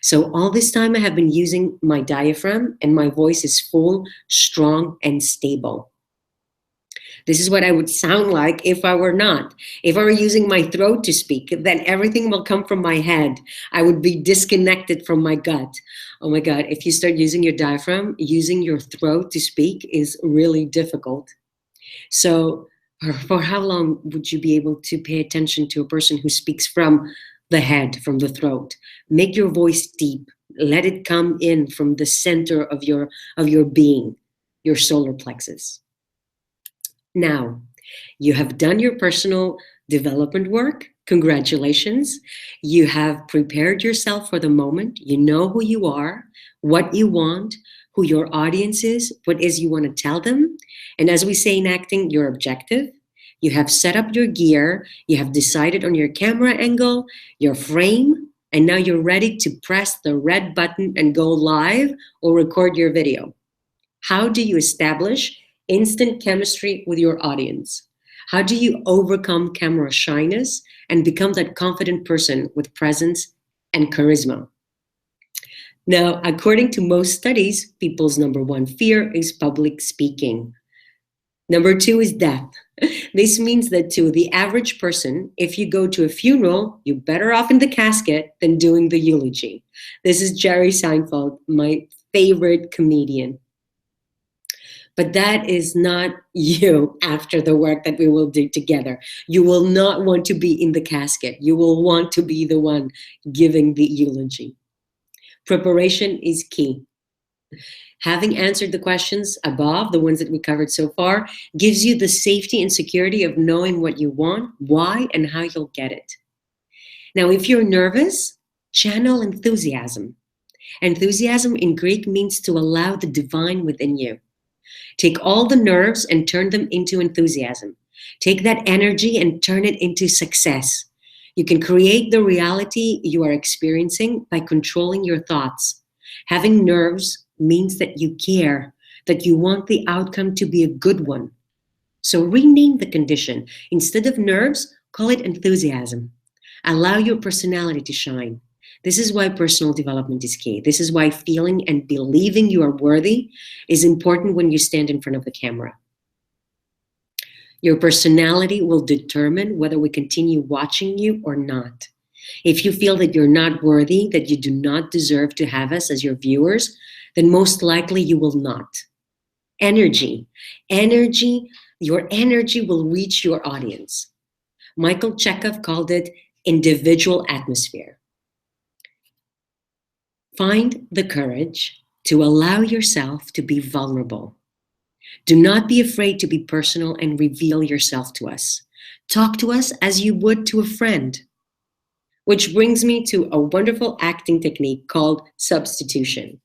So all this time I have been using my diaphragm, and my voice is full, strong, and stable. This is what I would sound like if I were not. If I were using my throat to speak, then everything will come from my head. I would be disconnected from my gut. Oh my God, if you start using your diaphragm, using your throat to speak is really difficult. So for how long would you be able to pay attention to a person who speaks from the head, from the throat? Make your voice deep. Let it come in from the center of your being, your solar plexus. Now, you have done your personal development work. Congratulations. You have prepared yourself for the moment. You know who you are, what you want, who your audience is, what is you want to tell them. And as we say in acting, your objective. You have set up your gear. You have decided on your camera angle, your frame, and now you're ready to press the red button and go live or record your video. How do you establish instant chemistry with your audience? How do you overcome camera shyness and become that confident person with presence and charisma? Now, according to most studies, people's number 1 fear is public speaking. Number 2 is death. This means that to the average person, if you go to a funeral, you're better off in the casket than doing the eulogy. This is Jerry Seinfeld, my favorite comedian. But that is not you after the work that we will do together. You will not want to be in the casket. You will want to be the one giving the eulogy. Preparation is key. Having answered the questions above, the ones that we covered so far, gives you the safety and security of knowing what you want, why, and how you'll get it. Now, if you're nervous, channel enthusiasm. Enthusiasm in Greek means to allow the divine within you. Take all the nerves and turn them into enthusiasm. Take that energy and turn it into success. You can create the reality you are experiencing by controlling your thoughts. Having nerves means that you care, that you want the outcome to be a good one. So rename the condition. Instead of nerves, call it enthusiasm. Allow your personality to shine. This is why personal development is key. This is why feeling and believing you are worthy is important when you stand in front of the camera. Your personality will determine whether we continue watching you or not. If you feel that you're not worthy, that you do not deserve to have us as your viewers, then most likely you will not. Energy. Your energy will reach your audience. Michael Chekhov called it individual atmosphere. Find the courage to allow yourself to be vulnerable. Do not be afraid to be personal and reveal yourself to us. Talk to us as you would to a friend. Which brings me to a wonderful acting technique called substitution.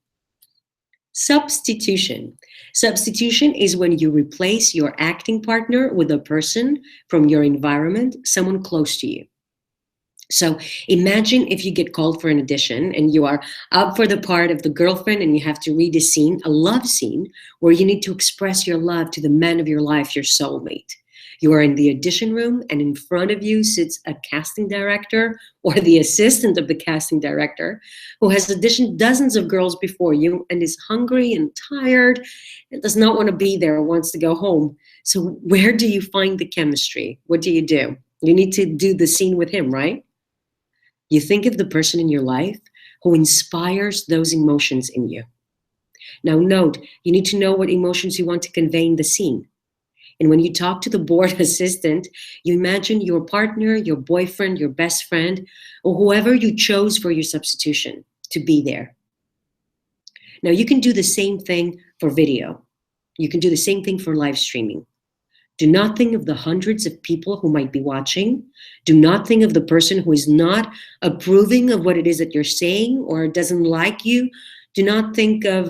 Substitution. Substitution is when you replace your acting partner with a person from your environment, someone close to you. So imagine if you get called for an audition and you are up for the part of the girlfriend and you have to read a love scene, where you need to express your love to the man of your life, your soulmate. You are in the audition room and in front of you sits a casting director or the assistant of the casting director who has auditioned dozens of girls before you and is hungry and tired and does not want to be there, wants to go home. So where do you find the chemistry? What do? You need to do the scene with him, right? You think of the person in your life who inspires those emotions in you. Now note, you need to know what emotions you want to convey in the scene. And when you talk to the board assistant, you imagine your partner, your boyfriend, your best friend, or whoever you chose for your substitution to be there. Now you can do the same thing for video. You can do the same thing for live streaming. Do not think of the hundreds of people who might be watching. Do not think of the person who is not approving of what it is that you're saying or doesn't like you. Do not think of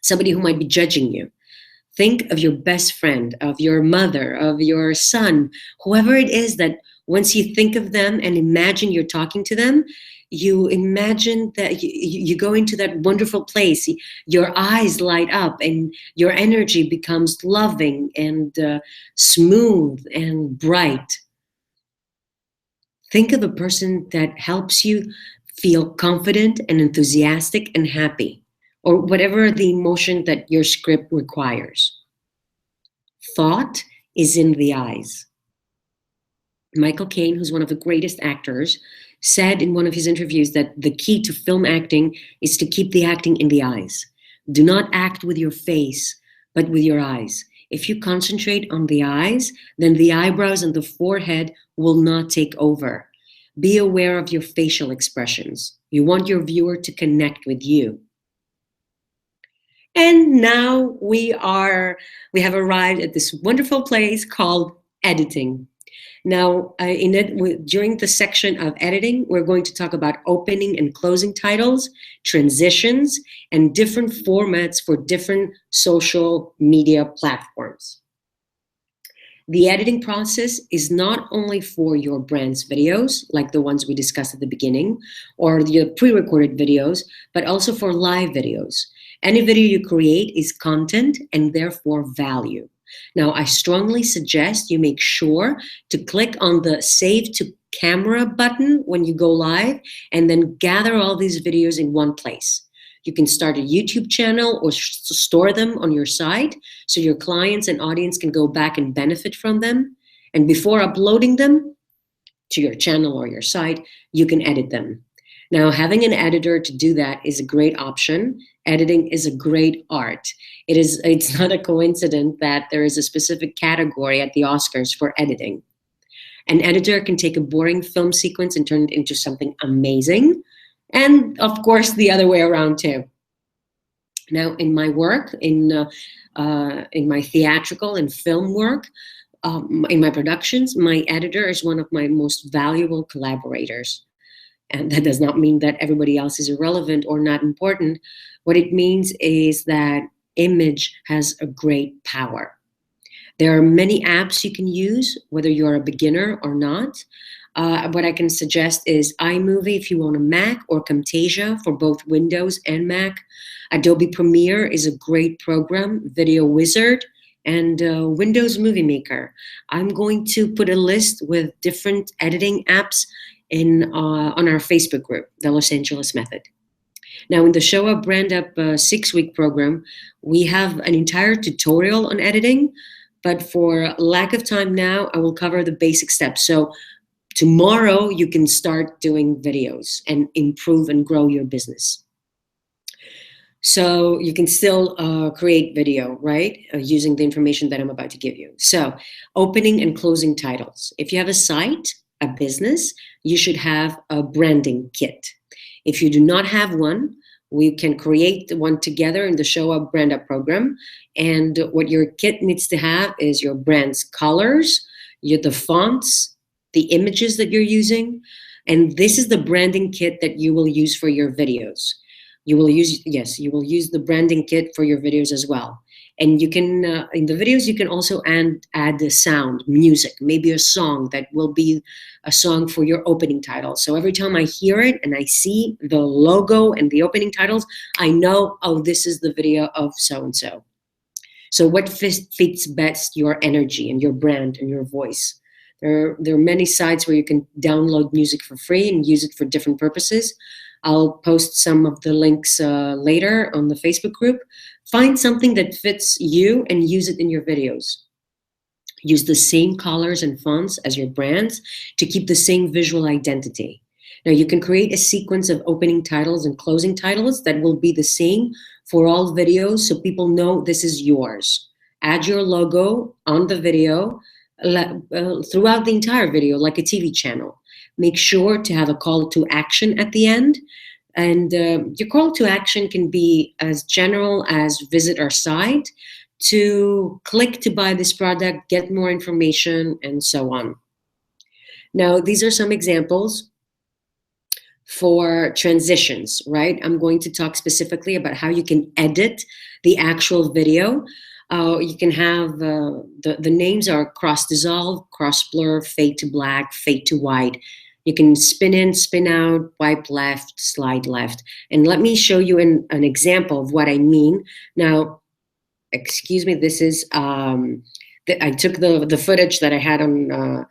somebody who might be judging you. Think of your best friend, of your mother, of your son, whoever it is that once you think of them and imagine you're talking to them, you imagine that you go into that wonderful place. Your eyes light up and your energy becomes loving and smooth and bright. Think of a person that helps you feel confident and enthusiastic and happy, or whatever the emotion that your script requires. Thought is in the eyes. Michael Caine, who's one of the greatest actors, said in one of his interviews that the key to film acting is to keep the acting in the eyes. Do not act with your face, but with your eyes. If you concentrate on the eyes, then the eyebrows and the forehead will not take over. Be aware of your facial expressions. You want your viewer to connect with you. And now we have arrived at this wonderful place called editing. Now, during the section of editing, we're going to talk about opening and closing titles, transitions, and different formats for different social media platforms. The editing process is not only for your brand's videos, like the ones we discussed at the beginning, or the pre-recorded videos, but also for live videos. Any video you create is content and therefore value. Now, I strongly suggest you make sure to click on the Save to Camera button when you go live and then gather all these videos in one place. You can start a YouTube channel or store them on your site so your clients and audience can go back and benefit from them. And before uploading them to your channel or your site, you can edit them. Now, having an editor to do that is a great option. Editing is a great art. It's not a coincidence that there is a specific category at the Oscars for editing. An editor can take a boring film sequence and turn it into something amazing. And of course, the other way around too. Now, in my work, in my theatrical and film work, in my productions, my editor is one of my most valuable collaborators. And that does not mean that everybody else is irrelevant or not important. What it means is that image has a great power. There are many apps you can use, whether you're a beginner or not. What I can suggest is iMovie if you want a Mac, or Camtasia for both Windows and Mac. Adobe Premiere is a great program, Video Wizard, and Windows Movie Maker. I'm going to put a list with different editing apps on our Facebook group, the Los Angeles Method. Now, in the Show Up Brand Up 6-week program, we have an entire tutorial on editing, but for lack of time now, I will cover the basic steps. So tomorrow, you can start doing videos and improve and grow your business. So you can still create video, right? Using the information that I'm about to give you. So opening and closing titles. If you have a site, a business, you should have a branding kit. If you do not have one, we can create one together in the Show Up Brand Up program. And what your kit needs to have is your brand's colors, the fonts, the images that you're using. And this is the branding kit that you will use for your videos. You will use the branding kit for your videos as well. And you can, in the videos, you can also add the sound, music, maybe a song that will be a song for your opening title. So every time I hear it and I see the logo and the opening titles, I know, oh, this is the video of so-and-so. So what fits best your energy and your brand and your voice? There are many sites where you can download music for free and use it for different purposes. I'll post some of the links later on the Facebook group. Find something that fits you and use it in your videos. Use the same colors and fonts as your brands to keep the same visual identity. Now you can create a sequence of opening titles and closing titles that will be the same for all videos so people know this is yours. Add your logo on the video throughout the entire video like a TV channel. Make sure to have a call to action at the end. And your call to action can be as general as visit our site, to click to buy this product, get more information, and so on. Now, these are some examples for transitions, right? I'm going to talk specifically about how you can edit the actual video. You can have, the names are cross dissolve, cross blur, fade to black, fade to white. You can spin in, spin out, wipe left, slide left. And let me show you an example of what I mean. Now, excuse me, this is, I took the footage that I had on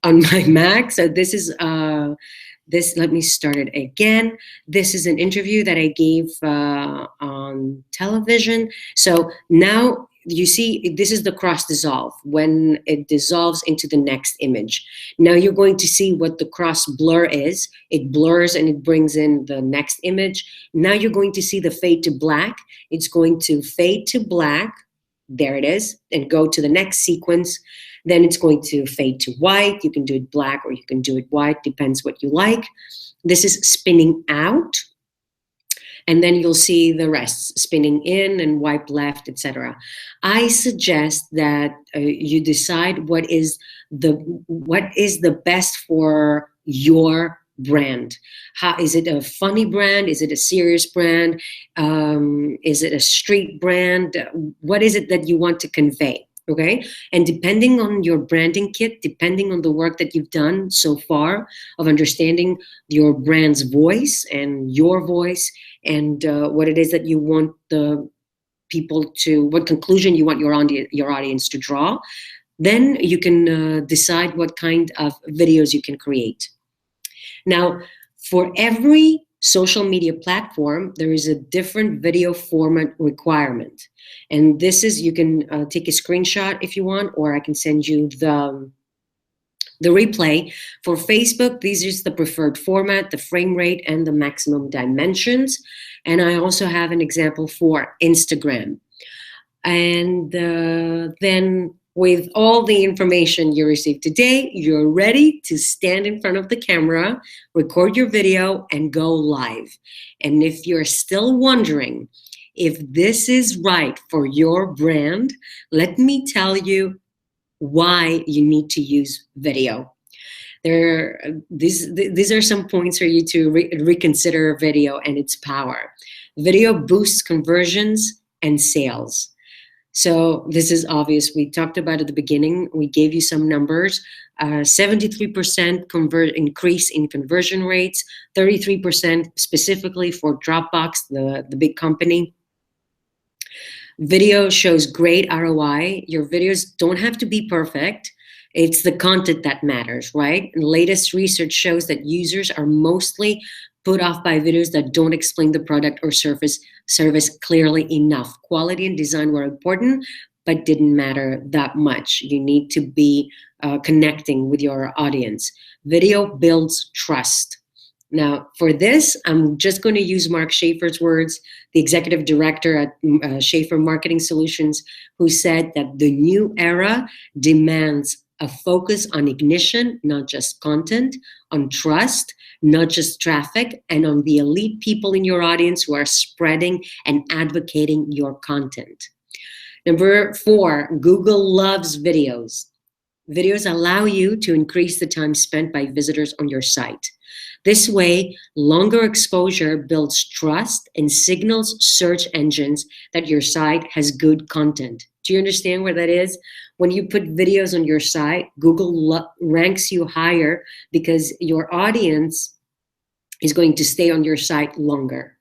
my Mac. So this is, let me start it again. This is an interview that I gave on television. So now you see, this is the cross dissolve, when it dissolves into the next image. Now you're going to see what the cross blur is. It blurs and it brings in the next image. Now you're going to see the fade to black. It's going to fade to black. There it is, and go to the next sequence. Then it's going to fade to white. You can do it black or you can do it white, depends what you like. This is spinning out. And then you'll see the rest, spinning in and wipe left, etc. I suggest that you decide what is the best for your brand. How is it? A funny brand? Is it a serious brand? Is it a street brand? What is it that you want to convey? Okay, and depending on your branding kit, depending on the work that you've done so far of understanding your brand's voice and your voice, and what it is that you want the people to, what conclusion you want your audience to draw, then you can decide what kind of videos you can create. Now, for every social media platform, there is a different video format requirement. And this is, you can take a screenshot if you want, or I can send you the replay. For Facebook, this is the preferred format, the frame rate, and the maximum dimensions. And I also have an example for Instagram. And then with all the information you received today, you're ready to stand in front of the camera, record your video, and go live. And if you're still wondering if this is right for your brand, let me tell you why you need to use video. These are some points for you to reconsider video and its power. Video boosts conversions and sales. So this is obvious. We talked about it at the beginning. We gave you some numbers. 73% increase in conversion rates, 33% specifically for Dropbox, the big company. Video shows great ROI. Your videos don't have to be perfect. It's the content that matters, right? And latest research shows that users are mostly put off by videos that don't explain the product or service clearly enough. Quality and design were important, but didn't matter that much. You need to be connecting with your audience. Video builds trust. Now, for this, I'm just going to use Mark Schaefer's words, the executive director at Schaefer Marketing Solutions, who said that the new era demands a focus on ignition, not just content, on trust, not just traffic, and on the elite people in your audience who are spreading and advocating your content. Number 4, Google loves videos. Videos allow you to increase the time spent by visitors on your site. This way, longer exposure builds trust and signals search engines that your site has good content. Do you understand what that is? When you put videos on your site, Google ranks you higher because your audience is going to stay on your site longer.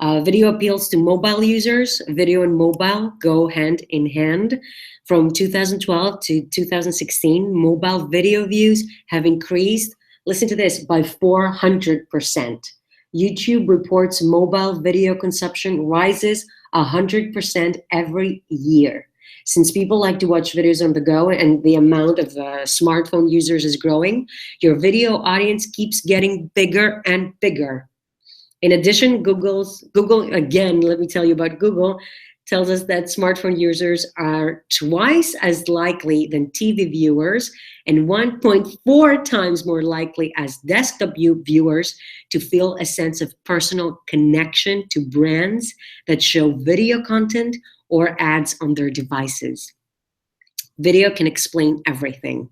Video appeals to mobile users. Video and mobile go hand in hand. From 2012 to 2016, mobile video views have increased, listen to this, by 400%. YouTube reports mobile video consumption rises 100% every year. Since people like to watch videos on the go and the amount of smartphone users is growing, your video audience keeps getting bigger and bigger. In addition, Google, again, let me tell you about Google, tells us that smartphone users are twice as likely than TV viewers and 1.4 times more likely as desktop viewers to feel a sense of personal connection to brands that show video content or ads on their devices. Video can explain everything.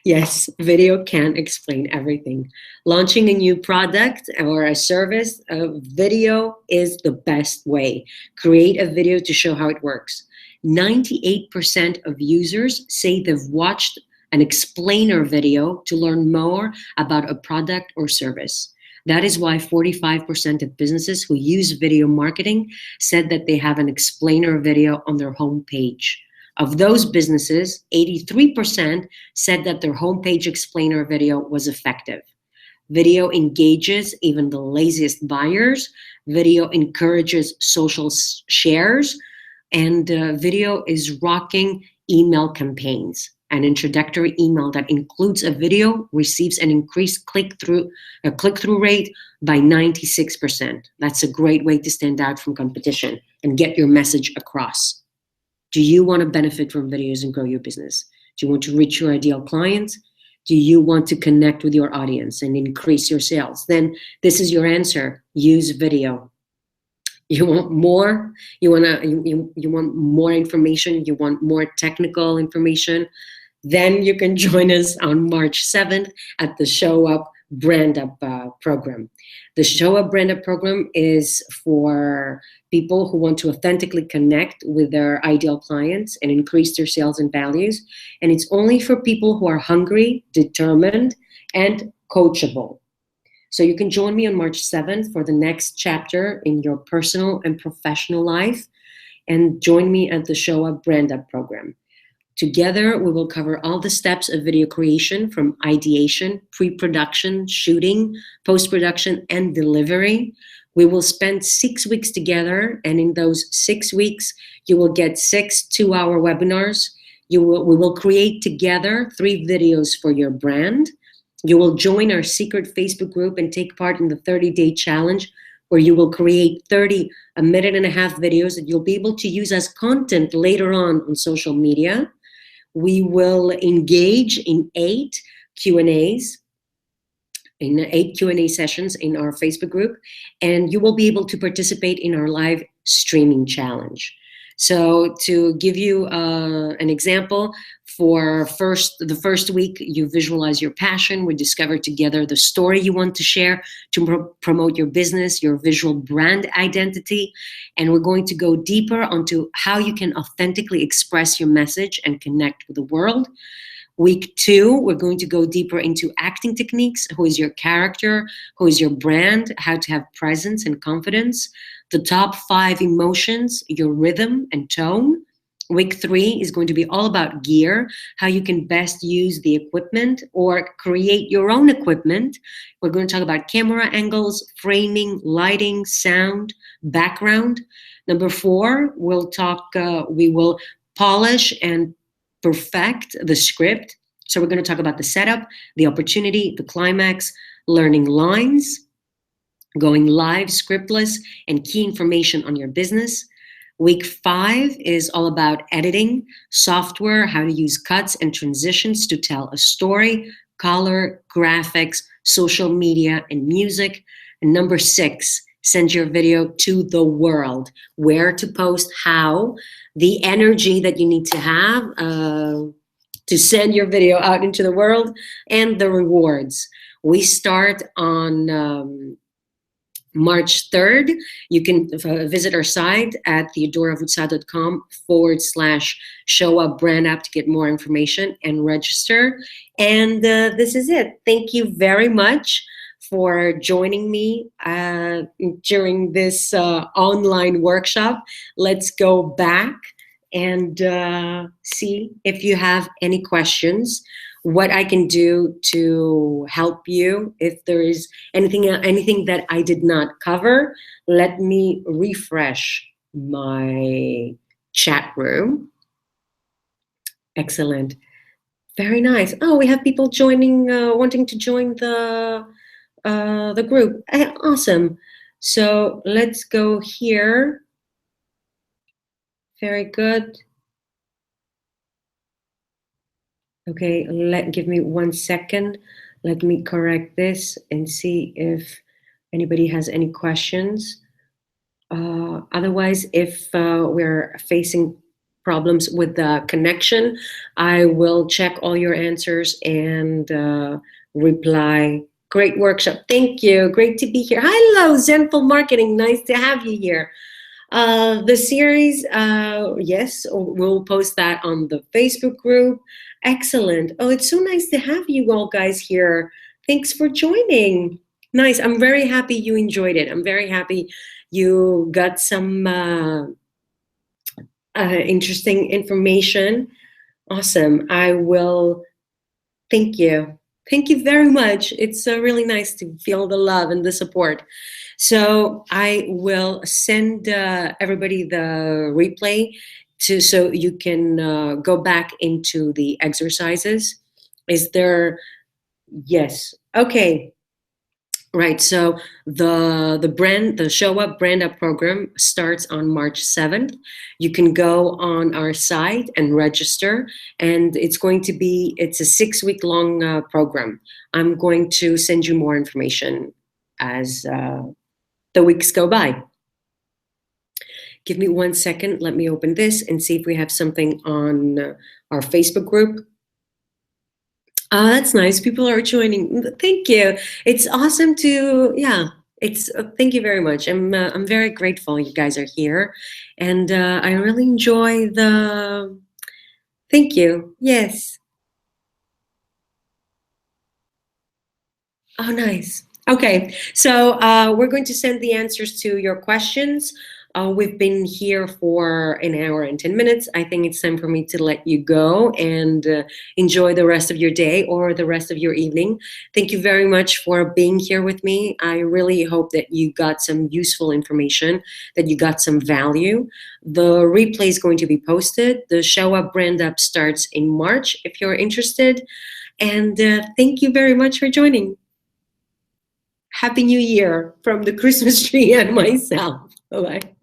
Yes, video can explain everything. Launching a new product or a service, video is the best way. Create a video to show how it works. 98% of users say they've watched an explainer video to learn more about a product or service. That is why 45% of businesses who use video marketing said that they have an explainer video on their homepage. Of those businesses, 83% said that their homepage explainer video was effective. Video engages even the laziest buyers. Video encourages social shares. And video is rocking email campaigns. An introductory email that includes a video receives an increased click-through rate by 96%. That's a great way to stand out from competition and get your message across. Do you want to benefit from videos and grow your business? Do you want to reach your ideal clients? Do you want to connect with your audience and increase your sales? Then this is your answer. Use video. You want more? You want more information? You want more technical information? Then you can join us on March 7th at the Show Up Brand Up program. The Show Up Brand Up program is for people who want to authentically connect with their ideal clients and increase their sales and values. And it's only for people who are hungry, determined, and coachable. So you can join me on March 7th for the next chapter in your personal and professional life, and join me at the Show Up Brand Up program. Together, we will cover all the steps of video creation from ideation, pre-production, shooting, post-production, and delivery. We will spend 6 weeks together, and in those 6 weeks, you will get 6 two-hour webinars. We will create together 3 videos for your brand. You will join our secret Facebook group and take part in the 30-day challenge, where you will create 30 1.5-minute videos that you'll be able to use as content later on social media. We will engage in 8 Q&As, in 8 Q&A sessions in our Facebook group, and you will be able to participate in our live streaming challenge. So to give you an example, for the first week, you visualize your passion. We discover together the story you want to share to promote your business, your visual brand identity. And we're going to go deeper onto how you can authentically express your message and connect with the world. Week 2, we're going to go deeper into acting techniques. Who is your character? Who is your brand? How to have presence and confidence. The top 5 emotions, your rhythm and tone. Week 3 is going to be all about gear, how you can best use the equipment or create your own equipment. We're going to talk about camera angles, framing, lighting, sound, background. Number 4, we will polish and perfect the script. So we're going to talk about the setup, the opportunity, the climax, learning lines, going live scriptless, and key information on your business. Week 5 is all about editing, software, how to use cuts and transitions to tell a story, color, graphics, social media, and music. And number 6, send your video to the world. Where to post, how, the energy that you need to have to send your video out into the world, and the rewards. We start on March 3rd. You can visit our site at theodoravoutsa.com/show up brand app to get more information and register. And this is it. Thank you very much for joining me during this online workshop. Let's go back and see if you have any questions, what I can do to help you. If there is anything that I did not cover, let me refresh my chat room. Excellent. Very nice. Oh, we have people joining, wanting to join the group. Awesome. So let's go here. Very good. Okay, give me 1 second. Let me correct this and see if anybody has any questions. Otherwise, if we're facing problems with the connection, I will check all your answers and reply. Great workshop. Thank you. Great to be here. Hello, Zenful Marketing. Nice to have you here. The series, yes, we'll post that on the Facebook group. Excellent. Oh, it's so nice to have you all guys here. Thanks for joining. Nice. I'm very happy you enjoyed it. I'm very happy you got some interesting information. Awesome. I will. Thank you. Thank you very much. It's really nice to feel the love and the support. So I will send everybody the replay so you can go back into the exercises. Is there? Yes. Okay. Right. So the Show Up Brand Up program starts on March 7th. You can go on our site and register, and it's a 6-week long program. I'm going to send you more information as the weeks go by. Give me 1 second. Let me open this and see if we have something on our Facebook group. Oh, that's nice. People are joining. Thank you. It's awesome to, yeah. It's thank you very much. I'm very grateful you guys are here, and I really enjoy the. Thank you. Yes. Oh, nice. Okay, so we're going to send the answers to your questions. We've been here for 1 hour and 10 minutes. I think it's time for me to let you go and enjoy the rest of your day or the rest of your evening. Thank you very much for being here with me. I really hope that you got some useful information, that you got some value. The replay is going to be posted. The Show Up Brand Up starts in March if you're interested. And thank you very much for joining. Happy New Year from the Christmas tree and myself. Bye-bye.